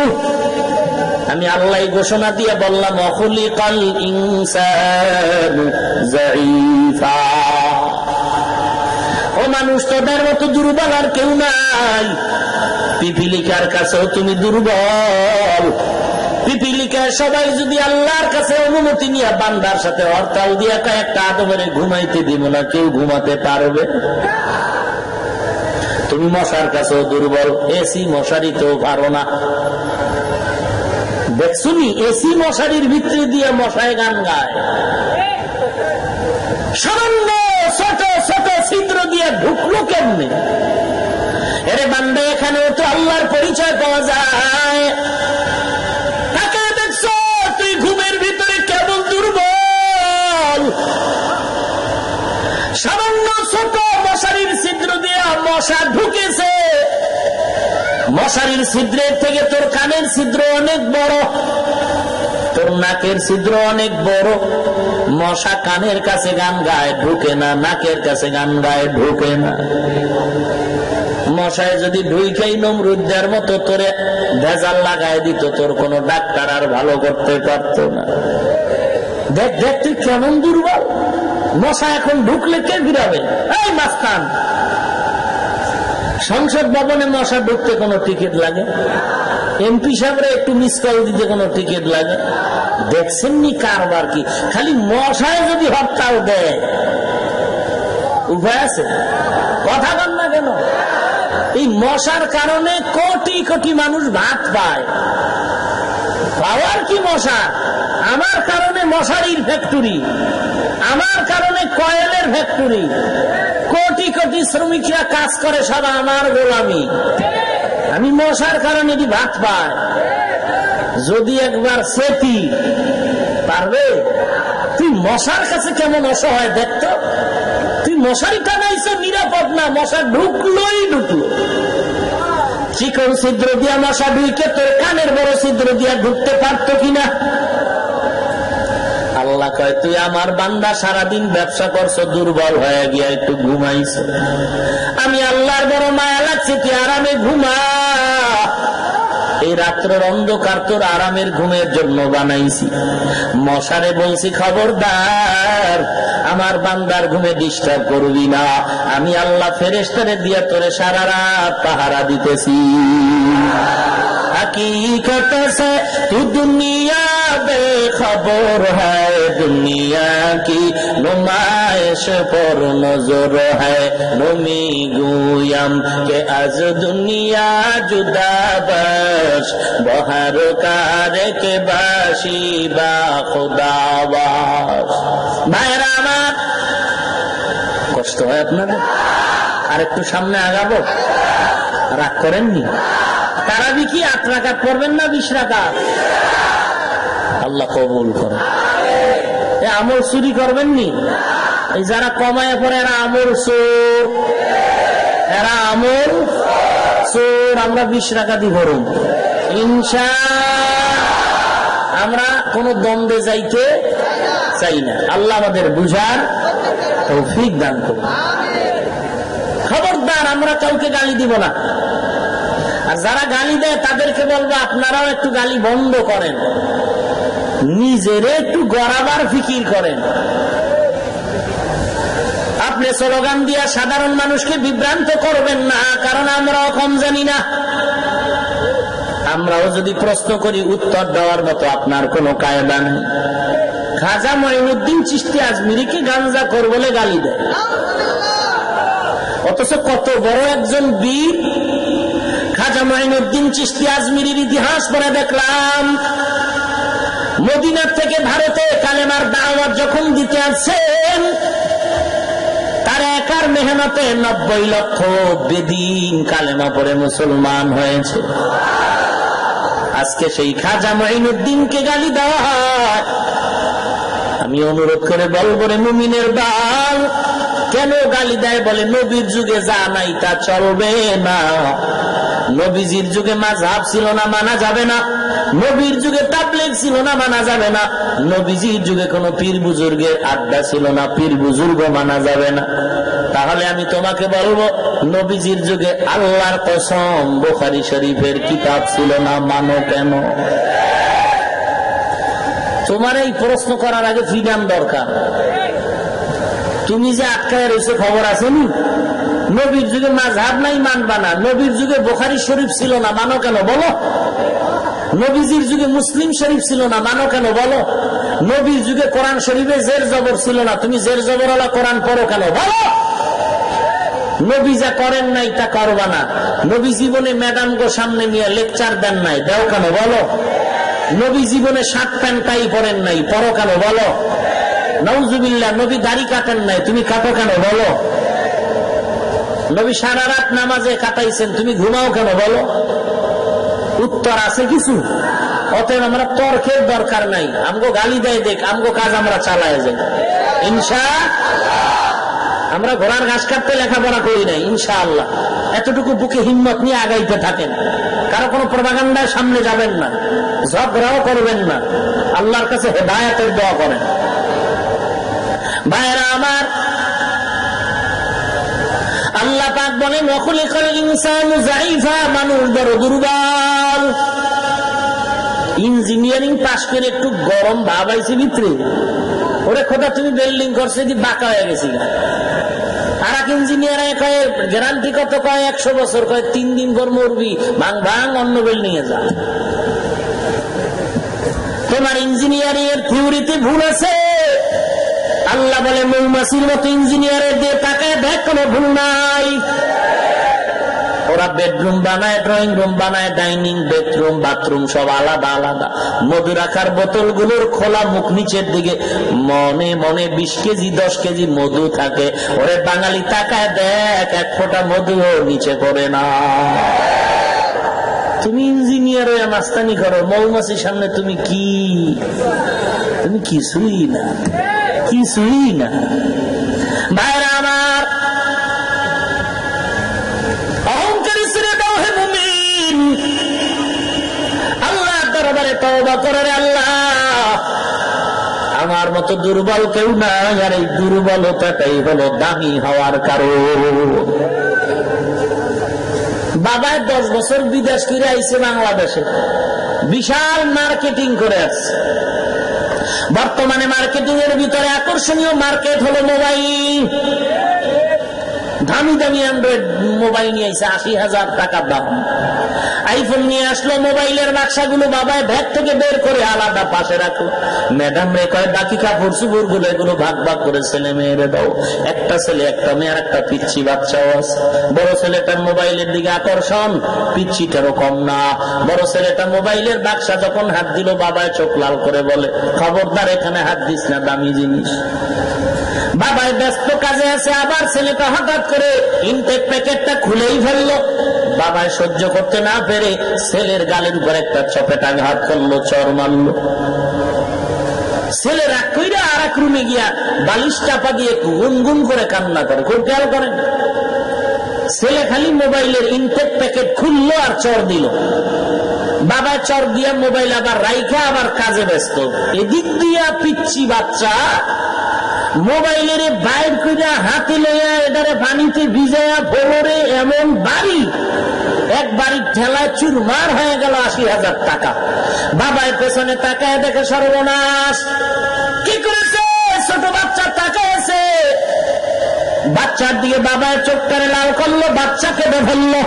আমি আল্লাহ ঘোষণা দিয়ে বললাম, অখুলিকাল ইনসানু যায়ীফা। ও মানুষ, তোদের মতো দুর্বল আর কেউ নাই। পিপিলিকার কাছেও তুমি দুর্বল। পিপিলিকা সবাই যদি আল্লাহর কাছে অনুমতি নিয়ে বান্দার সাথে হরতাল দিয়ে একটা আদমের ঘুমাইতে দিব না, কেউ ঘুমাতে পারবে? তুমি মশার কাছেও দুর্বল, এসি মশারি তো পারো না। দেখছুনি এসি মশারির ভিতরে দিয়ে মশায় গান গায়। সামান্য ছোট ছোট দিয়া ঢুকলো কেমনে? এরে বান্দা, এখানেও তো আল্লাহর পরিচয় পাওয়া যায়। তাকে দেখছো তুই ঘুমের ভিতরে কেমন দুর্বল। সামান্য ছোট মশারির ছিদ্র দিয়া মশা ঢুকেছে, মশারির ছিদ্রের থেকে তোর কানের ছিদ্র অনেক বড়, তোর নাকের ছিদ্র অনেক বড়। মশা কানের কাছে গান গায়ে ঢুকে না, নাকের কাছে গান গায়ে ঢুকে না। মশায় যদি ঢুইকেই নমরুদ্দের মতো তোরে ভেজাল লাগায় দিত, তোর কোন ডাক্তার আর ভালো করতে পারত না। দেখ দেখ তুই কেমন দুর্বল। মশা এখন ঢুকলে কে ফিরাবে? এই মাস্তান, সংসদ ভবনে মশা ঢুকতে কোন টিকিট লাগে? এমপি সাহেবরা একটু মিস কল দিতে কোন টিকিট লাগে? দেখছেন নি কারবার কি? খালি মশায় যদি হরতাল দেয় উপায় আছে? কথা বল না কেন? এই মশার কারণে কোটি কোটি মানুষ ভাত পায়। পাওয়ার কি মশা? আমার কারণে মশারির ফ্যাক্টরি, আমার কারণে কয়েলের ফ্যাক্টরি, কোটি কোটি শ্রমিকরা কাজ করে, সব আমার গোলামি। আমি মশার কারণে ভাত পাই। যদি একবার সেটি পারবে, তুই মশার কাছে কেমন অসহায় দেখতো। তুই মশারি টানাইছ, নিরাপদ না, মশা ঢুকলোই ঢুকলো। চিকন ছিদ্র দিয়া মশা ঢুকে তোর কানের বড় ছিদ্র দিয়া ঢুকতে পারতো কিনা? আল্লাহ কয়, তুই আমার বান্দা সারাদিন ব্যবসা করছো, দুর্বল হয়ে গিয়া একটু ঘুমাইছ। আমি আল্লাহর বড় মায়া লাগছে, তুই আরামে ঘুমা। এই রাত্রের অন্ধকার তোর আরামের ঘুমের জন্য বানাইছি। মশারে বলছি, খবরদার আমার বান্দার ঘুমে ডিস্টার্ব করবি না। আমি আল্লাহ ফেরেশতারে দিয়া তোরে সারা রাত পাহারা দিতেছি। हकीकत से तू दुनिया बेखबर है, दुनिया की नुमाइश पर नजर है। नमी गुयम के आज दुनिया जुदा बश, बहर कार के बाशी बा खुदा बाश। भाईरा আমার কষ্ট হয় আপনাদের? আর একটু সামনে আগাবো? রাগ করেননি? তারাবি কি 8 রাকাত পড়বেন না 20 রাকাত? আল্লাহ কবুল করে। আমল চুরি করবেন নি? এই যারা কমায় পড়ে এরা আমল চোর, এরা আমল চোর। আমরা 20 রাকাতই পড়ব ইনশাআল্লাহ। আমরা কোন দ্বন্দ্বে যাইতে চাই না। আল্লাহ আমাদের বুঝার তৌফিক দান করুন। খবরদার আমরা কাউকে গালি দিব না। আর যারা গালি দেয় তাদেরকে বলবো, আপনারাও একটু গালি বন্ধ করেন, নিজেরে একটু গড়াবার ফিকির করেন। আপনি স্লোগান দিয়া সাধারণ মানুষকে বিভ্রান্ত করবেন না, কারণ আমরাও কম জানি না। আমরাও যদি প্রশ্ন করি উত্তর দেওয়ার মতো আপনার কোনো কায়দা নেই। খাজা মঈনুদ্দিন চিশতি আজমিরিকে গাঞ্জাখোর বলে গালি দেয়, অথচ কত বড় একজন বীর। খাজা মঈনুদ্দিন চিশতি আজমিরির ইতিহাস পড়ে দেখলাম, মদিনার থেকে ভারতে কালেমার দাওয়াত যখন দিতে আসছেন, তার একার মেহনতে 90 লক্ষ বেদিন কালেমা পড়ে মুসলমান হয়েছে। আজকে সেই খাজা মঈনুদ্দিনকে গালি দেওয়া হয়। আমি অনুরোধ করে বলবো, রে মুমিনের দল, কেন গালি দেয়? বলে নবীর যুগে যা নাই তা চলবে না। নবীজির যুগে মাযহাব ছিল না, মানা যাবে না। নবীর যুগে তাবলীগ ছিল না, মানা যাবে না। নবীজির যুগে কোনো পীর বুজুর্গের আড্ডা ছিল না, পীর বুজুর্গ মানা যাবে না। তাহলে আমি তোমাকে বলবো, নবীজির যুগে আল্লাহর কসম বুখারী শরীফের কিতাব ছিল না, মানো কেন? তোমার এই প্রশ্ন করার আগে ফ্রিডম দরকার। তুমি যে আটকায় রয়েছে খবর আছে নি? নবীর যুগে মাযহাব নাই, মানবা না। নবীর যুগে বুখারী শরীফ ছিল না, মানো কেন বলো? নবীজির যুগে মুসলিম শরীফ ছিল না, মানো কেন বলো? নবীর যুগে কোরআন শরীফে জের জবর ছিল না, তুমি জের জবরওয়ালা কোরআন পড়ো কেন বলো? নবী যা করেন নাই তা করবা না। নবী জীবনে ম্যাডাম গো সামনে নিয়ে লেকচার দেন নাই, দেও কেন বলো? নবী জীবনে শার্ট প্যান্ট টাই পরেন নাই, পরো কেন বলো? নাউজুবিল্লাহ, নবী দাড়ি কাটেন নাই, তুমি কাটো কেন বলো? নবী সারা রাত নামাজে কাটাইছেন, তুমি ঘুমাও কেন বলো? উত্তর আছে কিছু? অতএব আমরা তর্কের দরকার নাই, আমগো গালি দেয় দেখ, আমগো কাজ আমরা চালায় যাই ইনশাআল্লাহ। আমরা ঘোড়ার ঘাস কাটতে লেখাপড়া করি নাই, ইনশাআল্লাহ। এতটুকু বুকে হিম্মত নিয়ে আগাইতে থাকেন, কারো কোনো প্রপাগান্ডায় সামনে যাবেন না, ঝগড়াও করবেন না, আল্লাহর কাছে হেদায়েতের দোয়া করেন। ভাইরা আমার, আল্লাহ পাক বলেন ওয়াখুলিকাল ইনসানু যায়ীফা, মানুষ বড় দুর্বল। ইঞ্জিনিয়ারিং পাশ করে একটু গরম ভাব আইছে ভিতরে, ওরে খোদা তুমি বিল্ডিং করছে কি বাঁকা হয়ে গেছি। আর এক ইঞ্জিনিয়ার কয়ে গ্যারান্টি কত, কয় 100 বছর, কয় 3 দিন পর মরবি, ভাঙ ভাঙ অন্য বিল্ডিং এ যা। তোমার ইঞ্জিনিয়ারিং এর থিওরিতে ভুল আছে। আল্লাহ বলে মৌমাছির মতো ইঞ্জিনিয়ারের দিয়ে তাকায় দেখ, কোনো ভুল নাই। ওরা বেডরুম বানায়, ড্রয়িং রুম বানায়, ডাইনিং, বেডরুম, বাথরুম সব আলাদা আলাদা। মধু রাখার বোতলগুলোর খোলা মুখ নিচের দিকে মনে মনে 20 কেজি 10 কেজি মধু থাকে। ওরে বাঙালি তাকায় দেখ, 1 ফোঁটা মধুও নিচে পড়ে না। তুমি ইঞ্জিনিয়ার হয়ে মাস্তানি করো, মৌমাছির সামনে তুমি কি? তুমি কিছুই না, কিছুই না। ভাইরা আমার, অহংকারী ছেড়ে দাও হে মুমিন, আল্লাহ দরবারে তওবা করো রে আল্লাহ। আমার মতো দুর্বল কেউ নাই, আর এই দুর্বলতাটাই হলো দামি হওয়ার কারণ। বাবা 10 বছর বিদেশ করে আইছে বাংলাদেশে, বিশাল মার্কেটিং করে আসছে। বর্তমানে মার্কেটিং এর ভিতরে আকর্ষণীয় মার্কেট হলো মোবাইল। দামি দামি অ্যান্ড্রয়েড মোবাইল নিয়ে আসছে, 80,000 টাকা দাম। আইফোন নিয়ে আসলো, মোবাইলের বাক্সাগুলো বাবায় ব্যাগ থেকে বের করে আলাদা পাশে রাখো। ম্যাডাম রে কয় বাকি কাপড় চুপড় গুলো এগুলো ভাগ ভাগ করে ছেলে মেয়েরে দাও। একটা ছেলে, একটা মেয়ে, আর একটা পিচ্ছি বাচ্চাও আছে। বড় ছেলেটার মোবাইলের দিকে আকর্ষণ, পিচ্ছিটারও কম না। বড় ছেলেটা মোবাইলের বাক্সা যখন হাত দিল, বাবায় চোখ লাল করে বলে খবরদার এখানে হাত দিস না, দামি জিনিস। বাবায় ব্যস্ত কাজে আছে, আবার ছেলেটা হঠাৎ করে ইনটেক প্যাকেটটা খুলেই ফেললো। বাবায় সহ্য করতে না পেরে ছেলের গালের উপর একটা চপেটা আঘাত করলো, চর মারলো। ছেলে রাগ কইরা আর এক রুমে গিয়া বালিশ চাপা দিয়ে গুনগুন করে কান্না করে। খুব খেয়াল করেন, ছেলে খালি মোবাইলের ইনটেক প্যাকেট খুললো আর চর দিল। বাবা চর দিয়া মোবাইল আবার রাইখা আবার কাজে ব্যস্ত। এদিক দিয়া পিচ্ছি বাচ্চা মোবাইলের বাইর কইরা হাতে লইয়া এটারে পানিতে ভিজাইয়া ফোলরে এমন বাড়ি, এক বাড়ির ঠেলায় চুরমার হয়ে গেল 80,000 টাকা। বাবার পেছনে তাকায় দেখে সর্বনাশ। কি করেছে? ছোট বাচ্চা তাকাইছে, বাচ্চার দিকে বাবার চোখটারে লাল করলো, বাচ্চা কেঁদে ফেললো।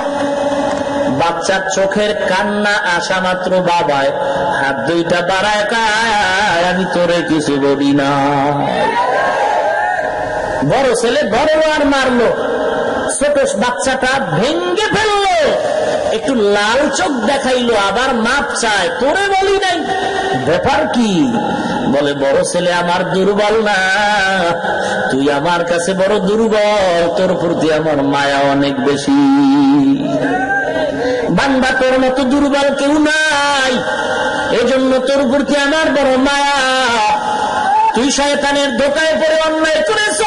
বাচ্চার চোখের কান্না আসা মাত্র বাবায় হাত দুইটা বাড়ায় কায় আমি তোরে কিছু বলি না। বড় ছেলে বড় আর মারলো, ছোট বাচ্চাটা ভেঙ্গে ফেললো, একটু লাল চোখ দেখাইলো, আবার মাপ চায়, তোরে বলি নাই। ব্যাপার কি? বলে বড় ছেলে আমার দুর্বল না, তুই আমার কাছে বড় দুর্বল, তোর প্রতি আমার মায়া অনেক বেশি। বান্দা তোর মতো দুর্বল কেউ নাই, এজন্য তোর প্রতি আমার বড় মায়া। তুই শয়তানের ধোঁকায় পড়ে অন্যায় করেছ।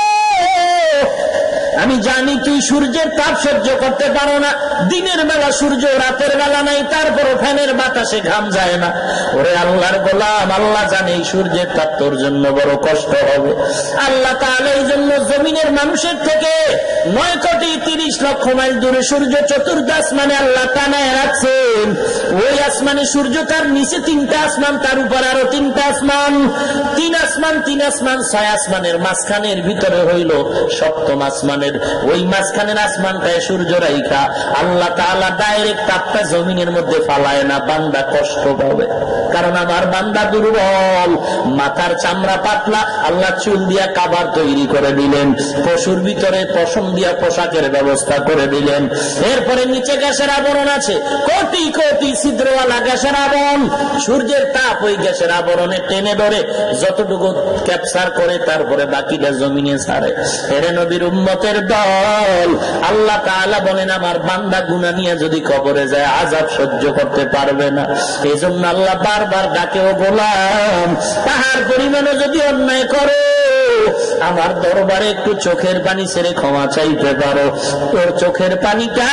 আমি জানি তুই সূর্যের তাপ সহ্য করতে পারো না, দিনের বেলা সূর্য, রাতের বেলা নাই, তারপরও ফ্যানের বাতাসে ঘাম যায় না। ওরে আল্লাহর গোলাম, আল্লাহ জানে এই সূর্যের তাপ তোর জন্য বড় কষ্ট হবে। আল্লাহ তাআলা এই জন্য জমিনের মানুষের থেকে 9,30,00,000 মাইল দূরে সূর্য চতুর্থ আসমানে আল্লাহ টানায় রাখছেন। ওই আসমানে সূর্য, তার নিচে 3টা আসমান, তার উপর আরো 3টা আসমান। 3 আসমান 3 আসমান 6 আসমানের মাঝখানের ভিতরে হইল 7ম আসমানের। ওই মাঝখানের আসমানটায় সূর্য রাইখা আল্লাহ তাআলা ডাইরেক্ট তাপটা জমিনের মধ্যে ফালায় না, বান্দা কষ্ট পাবে। কারণ আমার বান্দা দুর্বল, মাথার চামড়া পাতলা, আল্লাহ চুল দিয়া কাবার তৈরি করে দিলেন, পশুর ভিতরে পশম দিয়া পোশাকের ব্যবস্থা করে দিলেন। এরপরে নিচে গ্যাসের আবরণ আছে, কোটি কোটি ছিদ্রওয়ালা গ্যাসের আবরণ। সূর্যের তাপ ওই গ্যাসের আবরণে টেনে ধরে যতটুকু ক্যাপচার করে, তারপরে বাকিটা জমিনে ছাড়ে। এর নবীর উম্মতের দল, ফল। আল্লাহ তাআলা বলেন আমার বান্দা গুনাহ নিয়ে যদি কবরে যায় আযাব সহ্য করতে পারবে না। এজন্য আল্লাহ বারবার ডাকে, ও গোলাম, তাহার পরিমাণে যদি অন্যায় করো আমার দরবারে একটু চোখের পানি ছেড়ে ক্ষমা চাইতে পারো, তোর চোখের পানিটা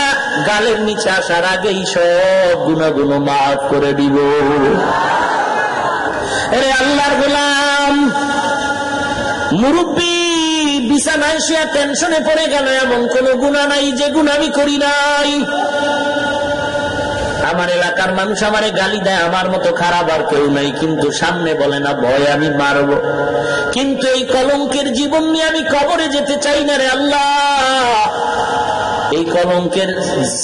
গালের নিচে আসার আগেই সব গুনাহগুলো মাফ করে দিব। আরে আল্লাহর গোলাম, মুরব্বী বিছানায় শুয়ে টেনশনে পড়ে গেল, এমন কোন গুনাহ নাই যে গুনাহ আমি করি নাই। আমার এলাকার মানুষ আমারে গালি দেয়, আমার মতো খারাপ আর কেউ নাই, কিন্তু সামনে বলে না, ভয় আমি মারব। কিন্তু এই কলঙ্কের জীবন নিয়ে আমি কবরে যেতে চাই না রে আল্লাহ। এই কলঙ্কের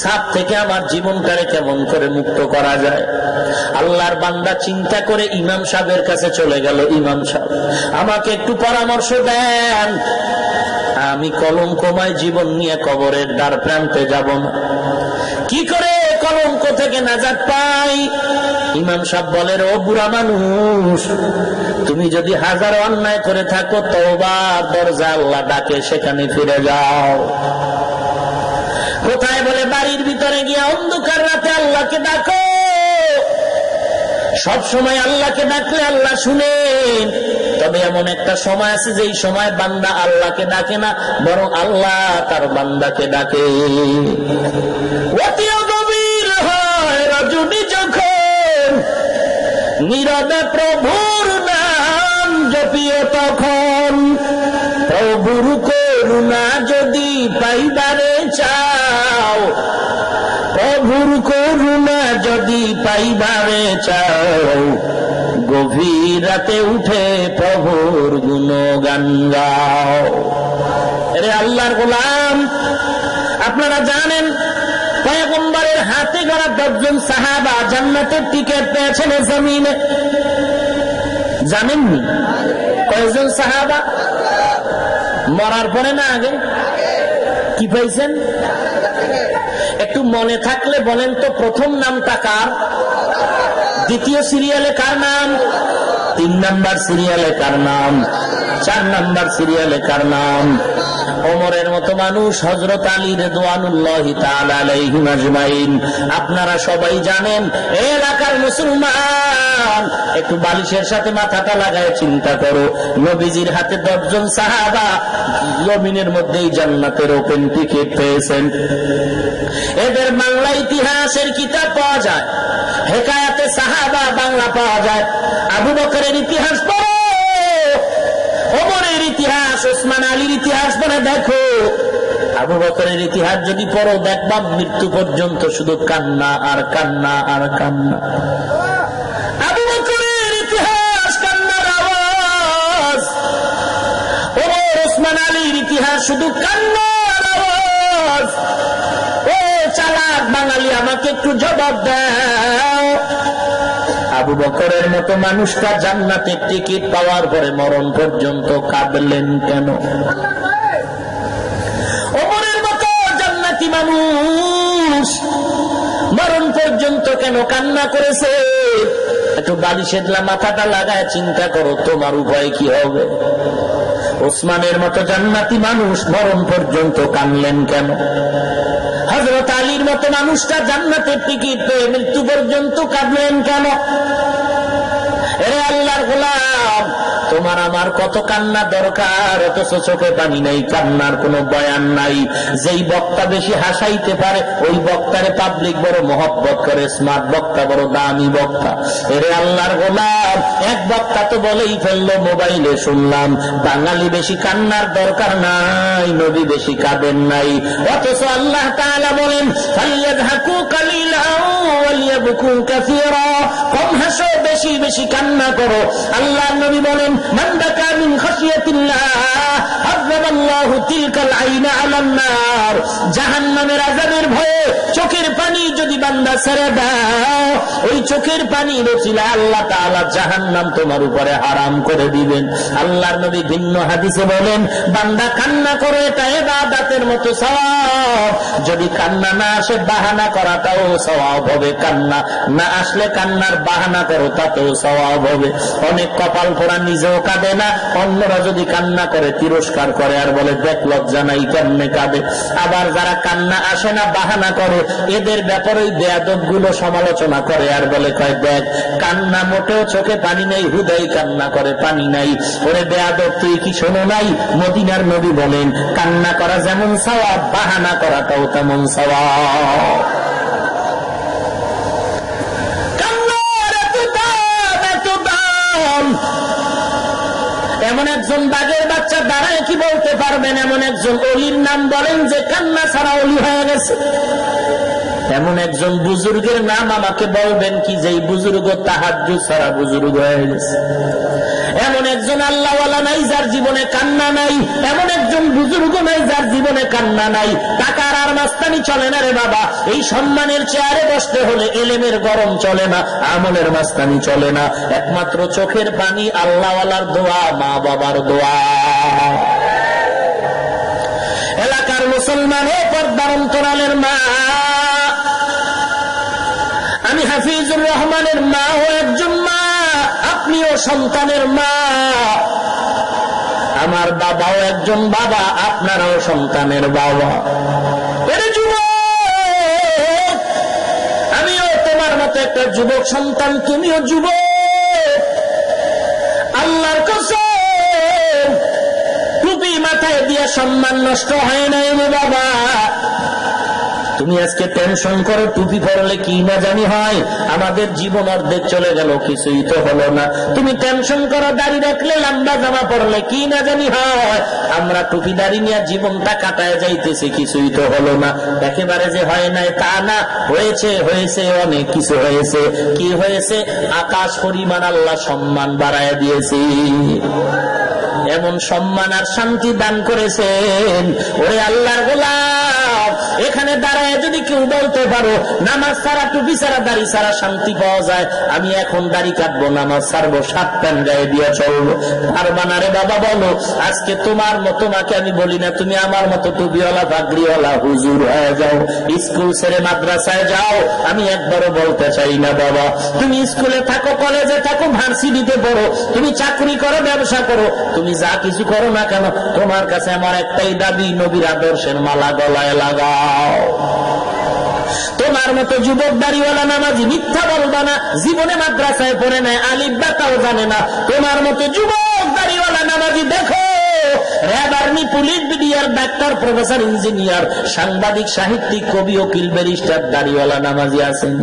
ছাপ থেকে আমার জীবনটারে কেমন করে মুক্ত করা যায়। আল্লাহর বান্দা চিন্তা করে ইমাম সাহেবের কাছে চলে গেল, ইমাম সাহেব আমাকে একটু পরামর্শ দেন, আমি কলঙ্কময় জীবন নিয়ে কবরের দ্বার প্রান্তে যাব না, কি করে কলঙ্ক থেকে নাজাত পাই? ইমাম সাহেব বলেন, ও বুড়া মানুষ, তুমি যদি হাজারো অন্যায় করে থাকো তওবার দরজা আল্লাহ ডাকে, সেখানে ফিরে যাও। কোথায়? বলে বাড়ির ভিতরে গিয়ে অন্ধকার রাতে আল্লাহকে ডাকো। সব সময় আল্লাহকে ডাকলে আল্লাহ শুনেন, তবে এমন একটা সময় আছে যেই সময় বান্দা আল্লাহকে ডাকে না, বরং আল্লাহ তার বান্দাকে ডাকে। অতি গভীর হয় রজনী যখন নীরবে প্রভুর নাম জপিও তখন, প্রভুর করুণা যদি পাইবারে চাও, প্রভুর করুণা যদি পাইবারে চাও, গভীর রাতে উঠে প্রভুর গুণগান গাও। আরে আল্লাহর গোলাম, আপনারা জানেন পয়গম্বরের হাতে গড়া 10 জন সাহাবা জান্নাতের টিকিট পেয়েছেন জমিনে। জানেননি কয়জন সাহাবা? মরার পরে না আগে? কি পাইছেন? একটু মনে থাকলে বলেন তো, প্রথম নামটা কার? দ্বিতীয় সিরিয়ালে কার নাম? 3 নাম্বার সিরিয়ালে কার নাম? 4 নাম্বার সিরিয়ালে কার নাম? ওমরের মতো মানুষ, হযরত আলী রাদিয়াল্লাহু তাআলা আলাইহি আজমাইন। আপনারা সবাই জানেন, এই এলাকার মুসলমান, একটু বালিশের সাথে মাথাটা লাগায় চিন্তা করো, নবীজির হাতে 10 জন সাহাবা জমিনের মধ্যেই জান্নাতের ওপেন টিকিট পেয়েছেন। এদের বাংলা ইতিহাসের কিতাব পাওয়া যায়, হেকায়াতে সাহাবা বাংলা পাওয়া যায়। আবু বকরের ইতিহাস পড়ো, ওমরের ইতিহাস, ওসমান আলীর ইতিহাস পড়ে দেখো। আবু বকরের ইতিহাস যদি পড়ো, দেখবা মৃত্যু পর্যন্ত শুধু কান্না আর কান্না আর কান্না। আবু বকরের ইতিহাস কান্নার আওয়াজ, ওমর ওসমান আলীর ইতিহাস শুধু কান্নার আওয়াজ। ও চালাক বাঙালি, আমাকে একটু জবাব দাও, আবু বকরের মতো মানুষটা জান্নাতের টিকিট পাওয়ার পরে মরণ পর্যন্ত কাঁদলেন কেন? ওমরের মতো জান্নাতি মানুষ মরণ পর্যন্ত কেন কান্না করেছে? একটু বালিশের মাথাটা লাগায় চিন্তা করো, তোমার উপায় কি হবে? ওসমানের মতো জান্নাতি মানুষ মরণ পর্যন্ত কাঁদলেন কেন? হযরত আলীর মতো মানুষটা জান্নাতের টিকিট পেয়ে মৃত্যু পর্যন্ত কাঁদলেন কেন? এরে আল্লাহর গোলাম, তোমার আমার কত কান্না দরকার, অথচ চোখে পানি নাই, কান্নার কোনো বয়ান নাই। যেই বক্তা বেশি হাসাইতে পারে ওই বক্তারে পাবলিক বড় মহব্বত করে, স্মার্ট বক্তা বড় দামি বক্তা। এরে আল্লাহর গোলাম, এক বক্তা তো বলেই ফেললো, মোবাইলে শুনলাম, বাঙালি বেশি কান্নার দরকার নাই, নবী বেশি কাঁদেন নাই। অথচ আল্লাহ তাআলা বলেন, ফালিয়াযহাকু কালিলান ওয়ালিয়াবকু কাসীরা, কম হাসো, বেশি বেশি কান্না করো। আল্লাহর নবী বলেন, মান বাকা মিন খাশিয়াতিল্লাহ হারামাল্লাহু তিলকাল আইনা আলান নার, জাহান্নামের আযাবের ভয়ে চোখের পানি যদি বান্দা ছেড়ে দাও, ওই চোখের পানি রচিলা আল্লাহ তাআলা জাহান্নাম তোমার উপরে হারাম করে দিবেন। আল্লাহর নবী ভিন্ন হাদিসে বলেন, বান্দা কান্না করো, এটা ইবাদতের মতো সওয়াব। যদি কান্না না আসে বাহানা করাটাও সওয়াব হবে, কান্না না আসলে কান্নার বাহানা করো, তাতেও সওয়াব হবে। অনেক কপাল পোড়া নিজেও কাঁদে না, অন্যরা যদি কান্না করে তিরস্কার করে আর বলে দেখ লজ্জা নাই কেমনে কাঁদে। আবার যারা কান্না আসে না বাহানা করে, এদের ব্যাপারে ওই বেয়াদব গুলো সমালোচনা করে আর বলে কয় দেখ কান্না মোটেও চোখে পানি নেই, হুদাই কান্না করে পানি নাই। ওরে বেয়াদব তুই কি শোনো নাই, মদিনার নবী বলেন কান্না করা যেমন সওয়াব, বাহানা করাটাও তেমন সওয়াব। এমন একজন বাঘের বাচ্চা দাঁড়ায় কি বলতে পারবেন এমন একজন অলির নাম বলেন যে কান্না ছাড়া অলি হয়ে গেছে? এমন একজন বুজুর্গের নাম আমাকে বলবেন কি যেই বুজুর্গ তাহাজ্জুদ ছাড়া বুজুর্গ হয়ে গেছে? এমন একজন আল্লাহওয়ালা নাই যার জীবনে কান্না নাই, এমন একজন বুজুর্গ নাই যার জীবনে কান্না নাই। টাকার আর মাস্তানি চলে না রে বাবা, এই সম্মানের চেয়ারে বসতে হলে এলেমের গরম চলে না, আমলের মাস্তানি চলে না। একমাত্র চোখের পানি, আল্লাহওয়ালার দোয়া, মা বাবার দোয়া। এলাকার মুসলমান ও পর্দার অন্তরালের মা, আমি হাফিজুর রহমানের মা ও একজন মা, আপনিও সন্তানের মা। আমার বাবাও একজন বাবা, আপনারাও সন্তানের বাবা। আমিও তোমার মতো একটা যুবক সন্তান, তুমিও যুবক। আল্লাহর কসম, টুপি মাথায় দিয়ে সম্মান নষ্ট হয় নাই রে বাবা। তুমি আজকে টেনশন করো টুপি পরলে কি না জানি হয়, আমাদের জীবন অর্ধেক চলে গেল, কিছুই তো হলো না। তুমি টেনশন করো দাড়ি রাখলে, লম্বা জামা পরলে কি না জানি হয়, আমরা টুপি দাড়ি নিয়ে জীবনটা কাটায় যাইতেছি, কিছুই তো হলো না। একেবারে যে হয় নাই তা না, হয়েছে হয়েছে অনেক কিছু হয়েছে। কি হয়েছে? আকাশ পরিমাণ আল্লাহ সম্মান বাড়ায় দিয়েছি, এমন সম্মান আর শান্তি দান করেছেন। ওরে আল্লাহর গোলাম, এখানে দাঁড়ায় যদি কেউ বলতে পারো নামাজ ছাড়া, টুপি ছাড়া, দাড়ি ছাড়া শান্তি পাওয়া যায়, আমি এখন দাড়ি কাটবো, নামাজ ছাড়বো, শার্ট প্যান্ট গায়ে দিয়ে চলবো, পারবা না রে বাবা? বলো। আজকে তোমার মতো মাকে আমি বলি না তুমি আমার মতো টুপিওয়ালা পাগড়িওয়ালা হুজুর হয়ে যাও, স্কুল ছেড়ে মাদ্রাসায় যাও, আমি একবারও বলতে চাই না বাবা। তুমি স্কুলে থাকো, কলেজে থাকো, ভার্সিটিতে পড়ো, তুমি চাকরি করো, ব্যবসা করো, তুমি যা কিছু করো না কেন, তোমার কাছে আমার একটাই দাবি, নবীর আদর্শের মালা গলায় লাগাও। তোমার মতো যুবক দাড়িওয়ালা নামাজি মিথ্যা বলবা না, জীবনে মাদ্রাসায় পড়ে নাই, আলিফ বা তাও জানে না। তোমার মতো যুবক দাড়িওয়ালা নামাজি দেখো, RAB, army, police, BDR, doctor, professor, engineer, সাংবাদিক, সাহিত্যিক, কবি, উকিল, ব্যারিস্টার, দাড়িওয়ালা নামাজি আছেন।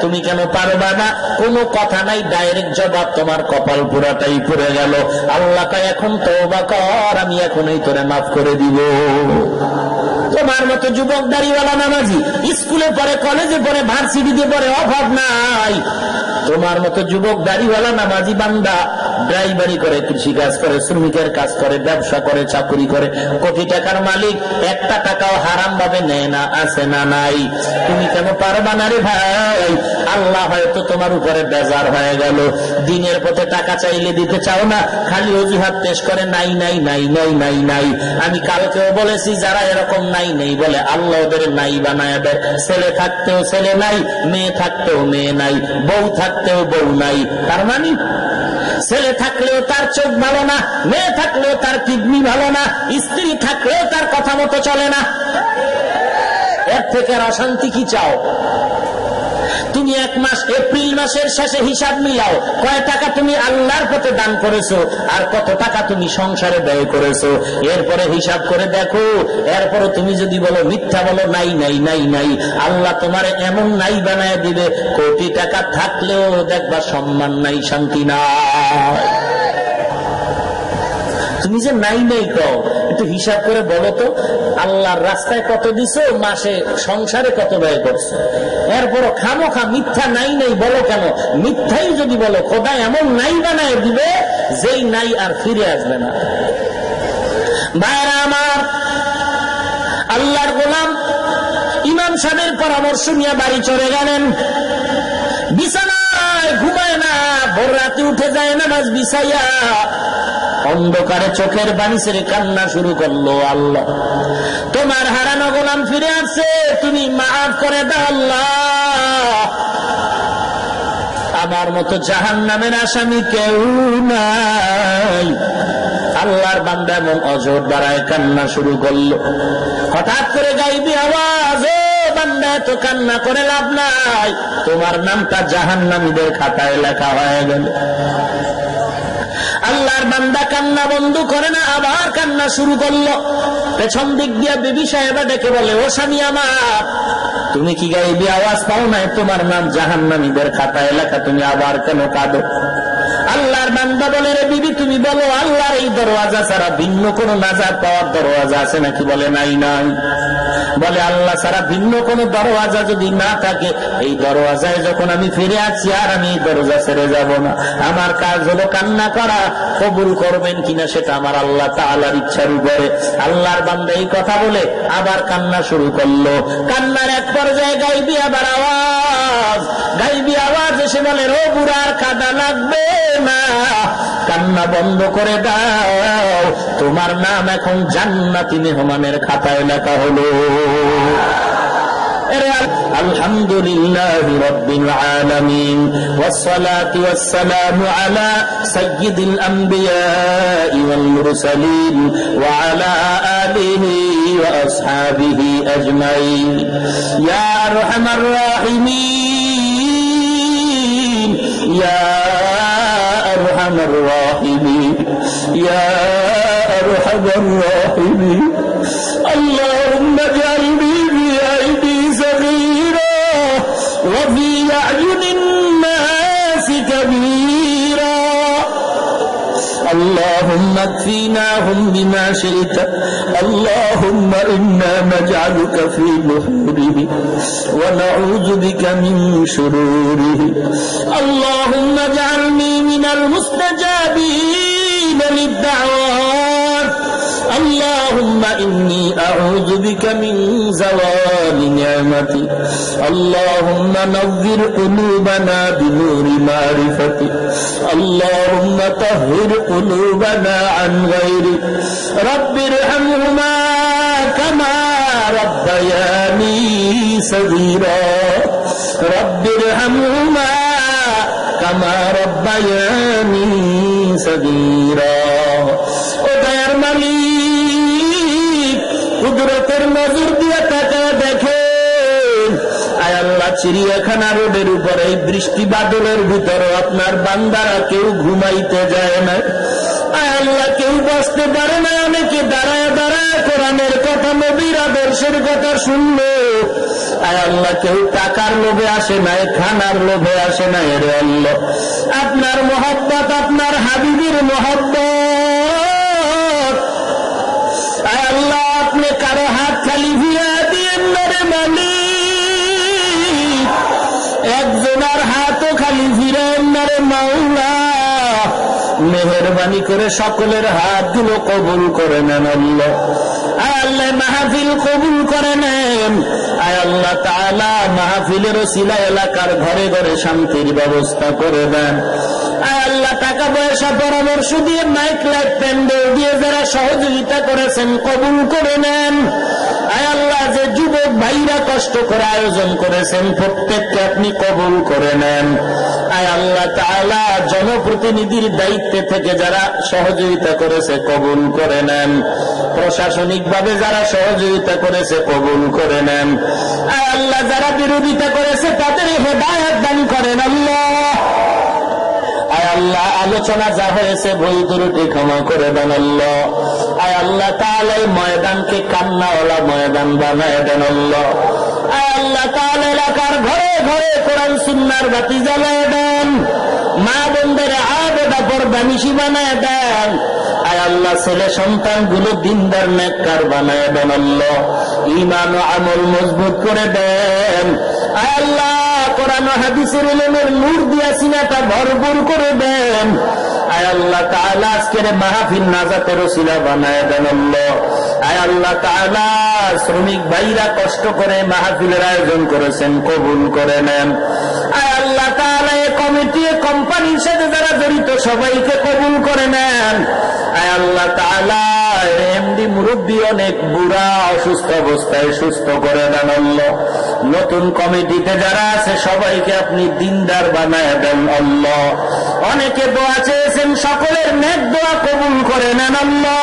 তুমি কেন পারবা না? কোনো কথা নাই, ডাইরেক্ট জবাব, তোমার কপাল পুরাটাই পুড়ে গেল। আল্লাহ কয় এখন তওবা কর, আমি এখনই তোরে মাফ করে দিব। তোমার মতো যুবক দাড়িওয়ালা নামাজি স্কুলে পড়ে, কলেজে পড়ে, ভার্সিটিতে পড়ে, অভাব নাই। তোমার মতো যুবক দাড়িওয়ালা নামাজি বান্দা ড্রাইভারি করে, কৃষি কাজ করে, শ্রমিকের কাজ করে, ব্যবসা করে, চাকরি করে, কোটি টাকার মালিক, একটা টাকাও হারাম ভাবে নেয় না, আছে না নাই? তুমি কেন পারবা না রে ভাই? আল্লাহ হয়তো তোমার উপরে বেজার হয়ে গেল, দিনের পথে টাকা চাইলে দিতে চাও না, খালি অজুহাত পেশ করে নাই নাই নাই নাই নাই নাই। আমি কালকেও বলেছি, যারা এরকম নাই নেই বলে আল্লাহ ওদের নাই বানায় দেয়। ছেলে থাকতেও ছেলে নাই, মেয়ে থাকতেও মেয়ে নাই, বউ থাকতেও বউ নাই। তার মানে ছেলে থাকলেও তার চোখ ভালো না, মেয়ে থাকলেও তার কিডনি ভালো না, স্ত্রী থাকলেও তার কথা মতো চলে না। এর থেকে আর অশান্তি কি চাও? তুমি এক মাস, এপ্রিল মাসের শেষে হিসাব মিলাও, কয় টাকা তুমি আল্লাহর পথে দান করেছো আর কত টাকা তুমি সংসারে ব্যয় করেছো, এরপরে হিসাব করে দেখো। এরপরে তুমি যদি বলো, মিথ্যা বলো, নাই নাই নাই নাই, আল্লাহ তোমার এমন নাই বানায় দিবে, কোটি টাকা থাকলেও দেখবা সম্মান নাই, শান্তি নাই। তুমি যে নাই নাই কও, একটু হিসাব করে বলো তো, আল্লাহর রাস্তায় কত দিছো, মাসে সংসারে কত ব্যয় করছো। এরপরও খামোখা মিথ্যা নাই নাই বলো কেন? মিথ্যাই যদি বলো, খোদা এমন নাই বানায় দিবে যেই নাই আর ফিরে আসবে না। ভাইরা আমার, আল্লাহর গোলাম ইমাম সাহেবের পরামর্শ নিয়ে বাড়ি চলে গেলেন। বিছানায় ঘুমায় না, ভোর রাতে উঠে যায় নামাজ বিছাইয়া, অন্ধকারে চোখের পানি ছেড়ে কান্না শুরু করলো। আল্লাহ, তোমার হারানো গোলাম ফিরে আসছে, তুমি মাফ করে দাও আল্লাহ। আমার মতো জাহান্নামের আসামি কেউ নাই। আল্লাহর বান্দা এমন অজর দ্বারায় কান্না শুরু করলো। হঠাৎ করে গাইবি আওয়াজ, ও বান্দা এত কান্না করে লাভ নাই, তোমার নামটা জাহান্নামীদের খাতায় লেখা হয়ে গেল। আল্লাহর বান্দা কান্না বন্ধ করে না, আবার কান্না শুরু করলো। পেছন দিক দিয়া বিবি সাহেবা ডেকে বলে, ও স্বামী আমার, তুমি কি গাইবি আওয়াজ পাও নাই? তোমার নাম জাহান্নামীদের খাতায় লেখা, তুমি আবার কেন কাঁদো? আল্লাহর বান্দা বলে, রে বিবি তুমি বলো, আল্লাহর এই দরওয়াজা ছাড়া ভিন্ন কোন নাজাত পাওয়ার দরওয়াজা আছে নাকি? বলে নাই নাই। বলে আল্লাহ ছাড়া ভিন্ন কোন দরওয়াজা যদি না থাকে, এই দরওয়াজায় যখন আমি ফিরে আছি আর আমি এই দরজা ছেড়ে যাব না। আমার কাজ হলো কান্না করা, কবুল করবেন কিনা সেটা আমার আল্লাহ তাআলার ইচ্ছার উপরে। আল্লাহর বান্দা এই কথা বলে আবার কান্না শুরু করলো। কান্নার এক পর্যায়ে গাইবি আবার আওয়াজ, গাইবি আওয়াজ এসে বলে, ও বুড়ার কাঁদা লাগবে না, কান্না বন্ধ করে দাও, তোমার নাম এখন জান্নাতি মেহমানের খাতায় লেখা হলো। আলহামদুলিল্লাহি রাব্বিল আলামিন ওয়াসসালাতু ওয়াসসালামু আলা সাইয়্যিদিল আমবিয়াই ওয়াল মুরসালিন ওয়া আলা আলিহি ওয়া আসহাবিহি আজমাইন। ইয়া আরহামার রাহিমিন, ইয়া আরহামার রাহিমিন, ইয়া আরহামার রাহিমিন। আল্লাহুম্মা জাআলনি ফি আইদি সাগীরা ওয়া ফি আ'য়ুনিন নাসি কাবীরা। اللهم اكفيناهم بما شئت، اللهم إنا نجعلك في نحورهم ونعوذ بك من شرورهم. اللهم اجعلني من المستجابين للدعوات. اللهم إني أعوذ بك من زوال نعمتك. اللهم نور قلوبنا بنور معرفتك. اللهم طهر قلوبنا عن غيرك. رب ارحمهما كما ربياني صغيرا. رب ارحمهما كما ربياني صغيرا. ও দয়ার মালিক, কুদরতের নজর দিয়ে তাকায় দেখেন, আয় আল্লাহ, চিড়িয়াখানা রোডের উপরে এই বৃষ্টি বাদলের ভিতরে আপনার বান্দারা কেউ ঘুমাইতে যায় না। আয় আল্লাহ, কেউ বসতে পারে না, অনেকে দাঁড়ায় দাঁড়ায় কোরআনের কথা, নবীর আদর্শের কথা শুনলো। আয় আল্লাহ, কেউ টাকার লোভে আসে নাই, খানার লোভে আসে নাই। রে আল্লাহ, আপনার মহব্বত, আপনার হাবিবের মহব্বত। আয় আল্লাহ, আপনি কারো হাত খালি ফিরা দিয়েন না রে মালিক, একজনের হাতও খালি ফিরেন না রে মাওলা। মেহেরবানি করে সকলের হাতগুলো কবুল করে নেন আল্লাহ। আয় আল্লাহ, মাহফিল কবুল করে নেন। আয় আল্লাহ তাআলা, মাহফিলের ওসিলা এলাকার ঘরে ঘরে শান্তির ব্যবস্থা করে দেন। আয় আল্লাহ, টাকা পয়সা পরামর্শ দিয়ে মাইক লাইট প্যান্ডেল দিয়ে যারা সহযোগিতা করেছেন কবুল করে নেন। আয় আল্লাহ, যে যুবক ভাইরা কষ্ট করে আয়োজন করেছেন প্রত্যেককে আপনি কবুল করে নেন। আয় আল্লাহ তাআলা, জনপ্রতিনিধির দায়িত্বে থেকে যারা সহযোগিতা করেছে কবুল করে নেন। প্রশাসনিক ভাবে যারা সহযোগিতা করেছে কবুল করে নেন। আয় আল্লাহ, যারা বিরোধিতা করেছে তাদের হেদায়েত দান করেন আল্লাহ। আয় আল্লাহ, আলোচনা যা হয়েছে ভুল ত্রুটি ক্ষমা করে দেন আল্লাহ। আয় আল্লাহ তাআলা, এই ময়দানকে কান্নাওয়ালা ময়দান বানায় দেন আল্লাহ। আয় আল্লাহ তাআলা, এলাকার ঘরে ঘরে কোরআন সুন্নাহর বাতি জ্বালায় দেন। মা বোনদের আবেদা পর্দানিশি বানায় দেন। আয় আল্লাহ, ছেলে সন্তান গুলো দিনদার নেককার বানায় দেন আল্লাহ। ঈমান ও আমল মজবুত করে দেন। আয় আল্লাহ, কোরআন ও হাদিসের ইলমের নূর দিয়া সিনাটা ভরপুর করে দেন। আয় আল্লাহ তাআলা, আজকের মাহফিল নাজাতের ওসিলা বানায় দেন আল্লাহ। আয় আল্লাহ তাআলা, শ্রমিক ভাইরা কষ্ট করে মাহফিলের আয়োজন করেছেন কবুল করে নেন। আয় আল্লাহ তাআলা, এই কমিটি কোম্পানির সাথে যারা জড়িত সবাইকে কবুল করে নেন। আয় আল্লাহ তাআলা, এমডি মুরব্বী অনেক বুড়া অসুস্থ অবস্থায় সুস্থ করে দেন আল্লাহ। নতুন কমিটিতে যারা আছে সবাইকে আপনি দিনদার বানায় দেন আল্লাহ। অনেকে দোয়া চেয়েছেন, সকলের নেক দোয়া কবুল করে নেন আল্লাহ।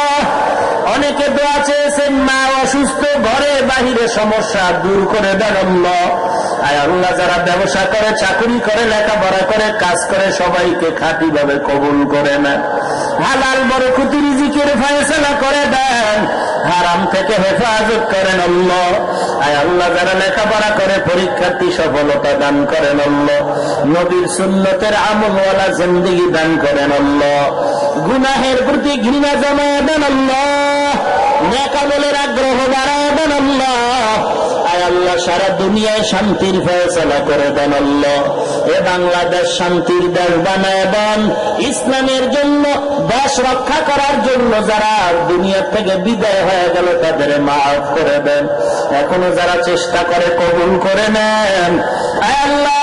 অনেকে দোয়া চেয়েছেন, মা অসুস্থ, ঘরে বাহিরে সমস্যা দূর করে দেন আল্লাহ। আয় আল্লাহ, যারা ব্যবসা করে, চাকরি করে, লেখাপড়া করে, কাজ করে, সবাইকে খাঁটি ভাবে কবুল করে নেন। হালাল বরকতি রিজিকের ফয়সালা করে দেন, হারাম থেকে হেফাজত করেন আল্লাহ। আয় আল্লাহ, যারা লেখাপড়া করে, পরীক্ষার্থী সফলতা দান করেন আল্লাহ। নবীর সুন্নতের আমলওয়ালা জিন্দেগি দান করেন আল্লাহ। গুনাহের প্রতি ঘৃণা জমায় দেন আল্লাহ। নেক আমলের আগ্রহ বাড়ায় দেন আল্লাহ। আয় আল্লাহ, সারা দুনিয়ায় শান্তির ফয়সালা করে দেন আল্লাহ। এ বাংলাদেশ শান্তির দেশ বানায় দেন। ইসলামের জন্য, দেশ রক্ষা করার জন্য যারা দুনিয়া থেকে বিদায় হয়ে গেল তাদের মাফ করে দেন। এখনো যারা চেষ্টা করে কবুল করে নেন। আয় আল্লাহ,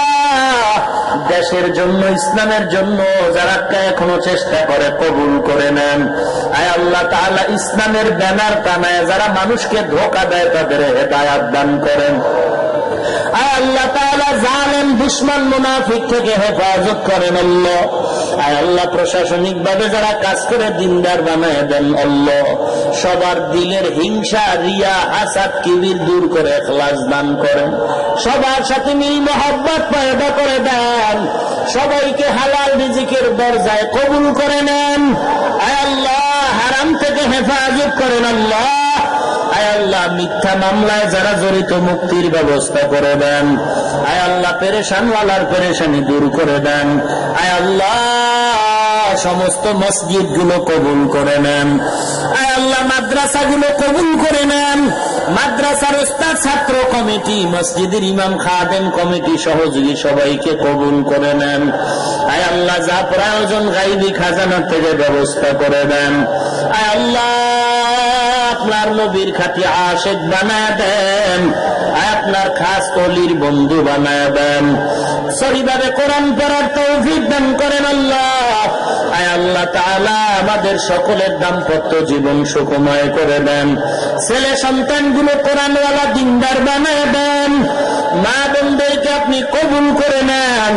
দেশের জন্য, ইসলামের জন্য যারা এখনো চেষ্টা করে কবুল করে নেন। আয় আল্লাহ তাআলা, ইসলামের ব্যানার টানায় যারা মানুষকে ধোঁকা দেয় তাদের হেদায়াত দান করেন। আয় আল্লাহ তাআলা, জালেম দুশমন মুনাফিক থেকে হেফাজত করেন আল্লাহ। আয় আল্লাহ, প্রশাসনিক ভাবে যারা কাজ করে দিনদার বানায় দেন আল্লাহ। সবার দিলের হিংসা, রিয়া, হাসাদ, কিবির দূর করে ইখলাস দান করেন। সবার সাথে মিল মহব্বত পয়দা করে দেন। সবাইকে হালাল রিজিকের দরজায় কবুল করে নেন। আয় আল্লাহ, হারাম থেকে হেফাজত করেন আল্লাহ। আয় আল্লাহ, মিথ্যা মামলায় যারা জড়িত মুক্তির ব্যবস্থা করে দেন। আয় আল্লাহ, পেরেশানওয়ালার পেরেশানি দূর করে দেন। আয় আল্লাহ, সমস্ত মসজিদ গুলো কবুল করে নেন। আয় আল্লাহ, মাদ্রাসা গুলো কবুল করে নেন। মাদ্রাসার ওস্তাদ, ছাত্র কমিটি, মসজিদের ইমাম, খাদেম কমিটি, সহযোগী সবাইকে কবুল করে নেন। আয় আল্লাহ, যা প্রয়োজন গাইবী খাজানা থেকে ব্যবস্থা করে দেন। আয় আল্লাহ, আপনার নবীর খাঁটি আশিক বানায় দেন। আপনার খাস অলির বন্ধু বানায় দেন। সহিভাবে কোরআন পড়ার তৌফিক দান করেন আল্লাহ। আয় আল্লাহ তাআলা, আমাদের সকলের দাম্পত্য জীবন সুখময় করে দেন। ছেলে সন্তানগুলো কোরআনওয়ালা দিনদার বানায় দেন। মা বোনদেরকে আপনি কবুল করে নেন।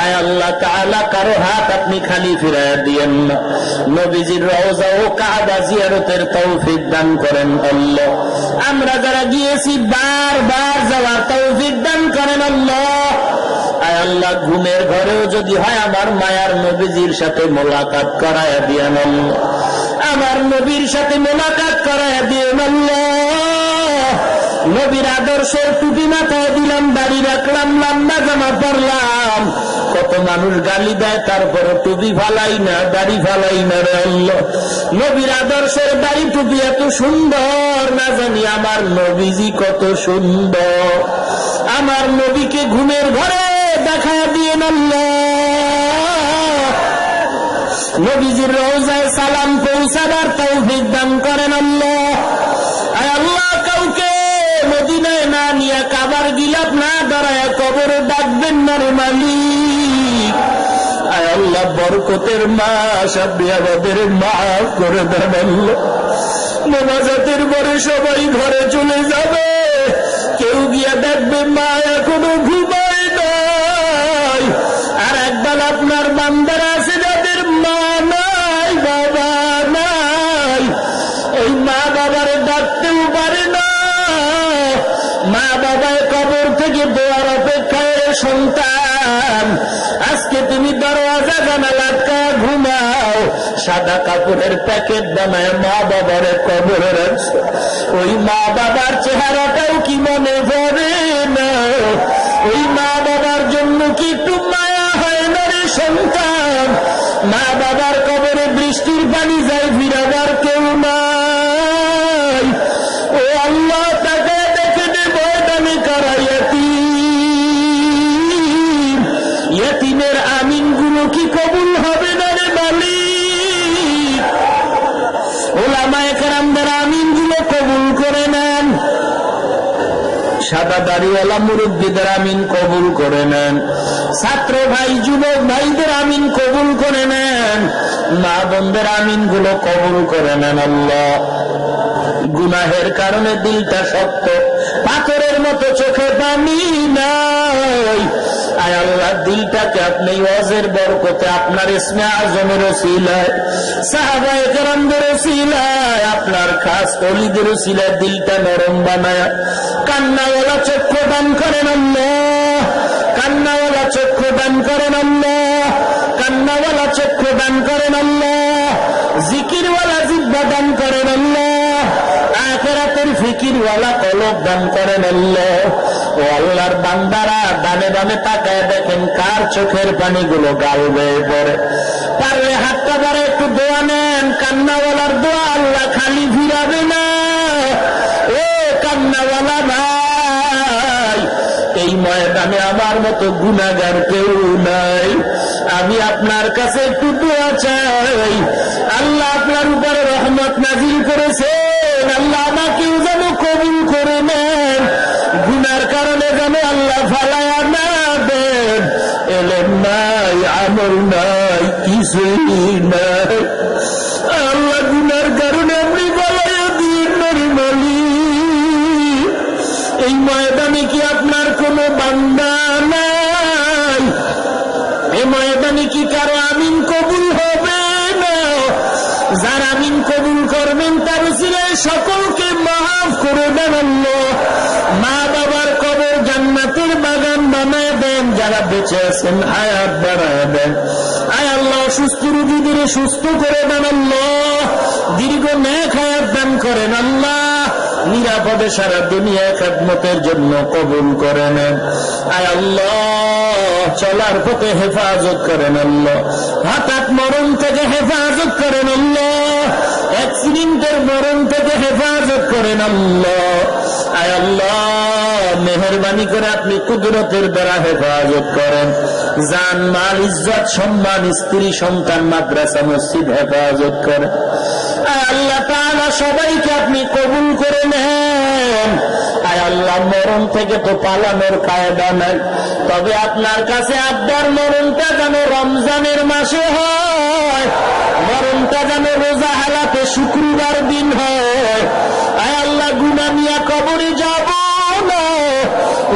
আয় আল্লাহ তাআলা, কারো হাত আপনি খালি ফিরায় দিয়েন না। নবীজির রওজা ও কাবা জিয়ারতের তৌফিক দান করেন আল্লাহ। আমরা যারা গিয়েছি বারবার যাওয়ার তৌফিক দান করেন আল্লাহ। আয় আল্লাহ, ঘুমের ঘরেও যদি হয় আমার মায়ার নবীজির সাথে মোলাকাত করায় দিয়েন আল্লাহ। আমার নবীর সাথে মোলাকাত করায় দিয়েন আল্লাহ। নবীর আদর্শের টুপি মাথায় দিলাম, দাড়ি রাখলাম, লম্বা জামা পরলাম। কত মানুষ গালি দেয়, তারপরে টুপি ফালাই না, দাড়ি ফালাই না রে আল্লাহ। নবীর আদর্শের দাড়ি টুপি এত সুন্দর, না জানি আমার নবীজি কত সুন্দর। আমার নবীকে ঘুমের ঘরে দেখা দিয়ে আল্লাহ। নবীজির রওজায় সালাম পৌঁছাবার তৌফিক দান করেন আল্লাহ। আয় আল্লাহ, কাউকে মদিনায় না নিয়ে, কাবার গিলাপ না দাঁড়ায় কবরে ডাকবেন না রে মালিক। আয় আল্লাহ, বরকতের মাস আপনি আমাদের মাফ করে দেন আল্লাহ। মোনাজাতের পরে সবাই ঘরে চলে যাবে, কেউ গিয়া দেখবে মা এখনো ঘুমায় নাই। আর একদল আপনার বান্দারা আছে যাদের মা নাই, বাবা নাই। ওই মা বাবার ডাকতেও পারে না। মা বাবায় কবর থেকে দোয়ার অপেক্ষায়, সন্তান আজকে তুমি দরওয়াজা জানালা আটকায় ঘুমাও, সাদা কাপড়ের প্যাকেট বানায় মা বাবার কবরে রাখছো। ওই মা বাবার চেহারাটাও কি মনে পড়ে না? ওই মা বাবার জন্য কি একটু মায়া হয় না রে সন্তান? মা বাবার কবরে বৃষ্টির পানি যায়, ফিরাবার কেউ নাই। ও আল্লাহ, তাকে দেখে দে বয়দানি করা ইয়তীম। ইয়তীমের আমিন গুলো কি কবুল হবে না রে মালিক? ওলামায়ে কেরামদের আমিন গুলো কবুল করে নেন। সাদা দাড়িওয়ালা মুরব্বীদের আমিন কবুল করে নেন। ছাত্র ভাই, যুবক ভাইদের আমিন কবুল করে নেন। মা বোনদের আমিন গুলো কবুল করে নেন আল্লাহ। গুনাহের কারণে দিলটা শক্ত, পাথরের মতো চোখে পানি নাই। আয় আল্লাহ, দিলটাকে আপনি ওয়াজের বরকতে, আপনার ইসমে আজমের ওসিলায়, সাহাবায়ে কেরামদের ওসিলায়, আপনার খাস ওলিদের ওসিলায় দিলটা নরম বানায়া কান্নাওয়ালা চক্ষু দান করেন আল্লাহ, কান্নাওয়ালা চক্ষু দান করেন আল্লাহ, কান্নাওয়ালা চক্ষু দান করেন আল্লাহ, জিকিরওয়ালা জিহ্বা দান করেন আল্লাহ, আখিরাতের ফিকিরওয়ালা কলব দান করেন আল্লাহ। ও আল্লাহর বান্দারা, দানে দানে তাকায় দেখেন কার চোখের পানিগুলো গাল বেয়ে পড়ে। পারলে হাতটা ধরে একটু দোয়া নেন, কান্নাওয়ালার দোয়া আল্লাহ খালি ফিরাবে না। ও কান্নাওয়ালা ভাই, এই ময়দানে আমার মতো গুনাহগার কেউ নাই, আমি আপনার কাছে একটু দোয়া চাই। আল্লাহ আপনার উপরে রহমত নাজিল করেছেন, আল্লাহ আমাকেও যেন কবুল করে নেন, গুনার কারণে যেন আল্লাহ ফালায়া না দেন। এলেম নাই, আমল নাই, কিছুই নাই, আল্লাহ গুনার কারণে আপনি ফালায়া দিন মালিক। এই ময়দানে কি আপনার কোন বান্দা নাই? এই ময়দানে কি কারো আমিন কবুল হবে না? যার আমিন কবুল করবেন তার উসিলায় সকলকে মাফ করে দেন আল্লাহ। মা বাবার কবর জান্নাতের বাগান বানায় দেন, যারা বেঁচে আছেন হায়াত বাড়ায় দেন। আয় আল্লাহ, অসুস্থ রোগীদের সুস্থ করে দেন আল্লাহ, দীর্ঘ নেক হায়াত দান করেন আল্লাহ, নিরাপদে সারা দুনিয়া খেদমতের জন্য কবুল করে নেন। আয় আল্লাহ, চলার পথে হেফাজত করেন আল্লাহ, হঠাৎ মরণ থেকে হেফাজত করেন আল্লাহ, অ্যাক্সিডেন্টের মরণ থেকে হেফাজত করেন আল্লাহ। আয় আল্লাহ, মেহেরবানি করে আপনি কুদরতের দ্বারা হেফাজত করেন, জান মাল ইজ্জত সম্মান স্ত্রী সন্তান মাদ্রাসা মসজিদ হেফাজত করেন। আয় আল্লাহ তাআলা, সবাইকে আপনি কবুল করে নেন। আয় আল্লাহ, মরণ থেকে তো পালানোর কায়দা নাই, তবে আপনার কাছে আব্বার মরণটা যেন রমজানের মাসে হয়, মরণটা যেন রোজা হালাতে শুক্রবার দিন হয়। আয় আল্লাহ, গুনাহ নিয়ে কবরে যাব না,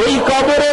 ওই কবরে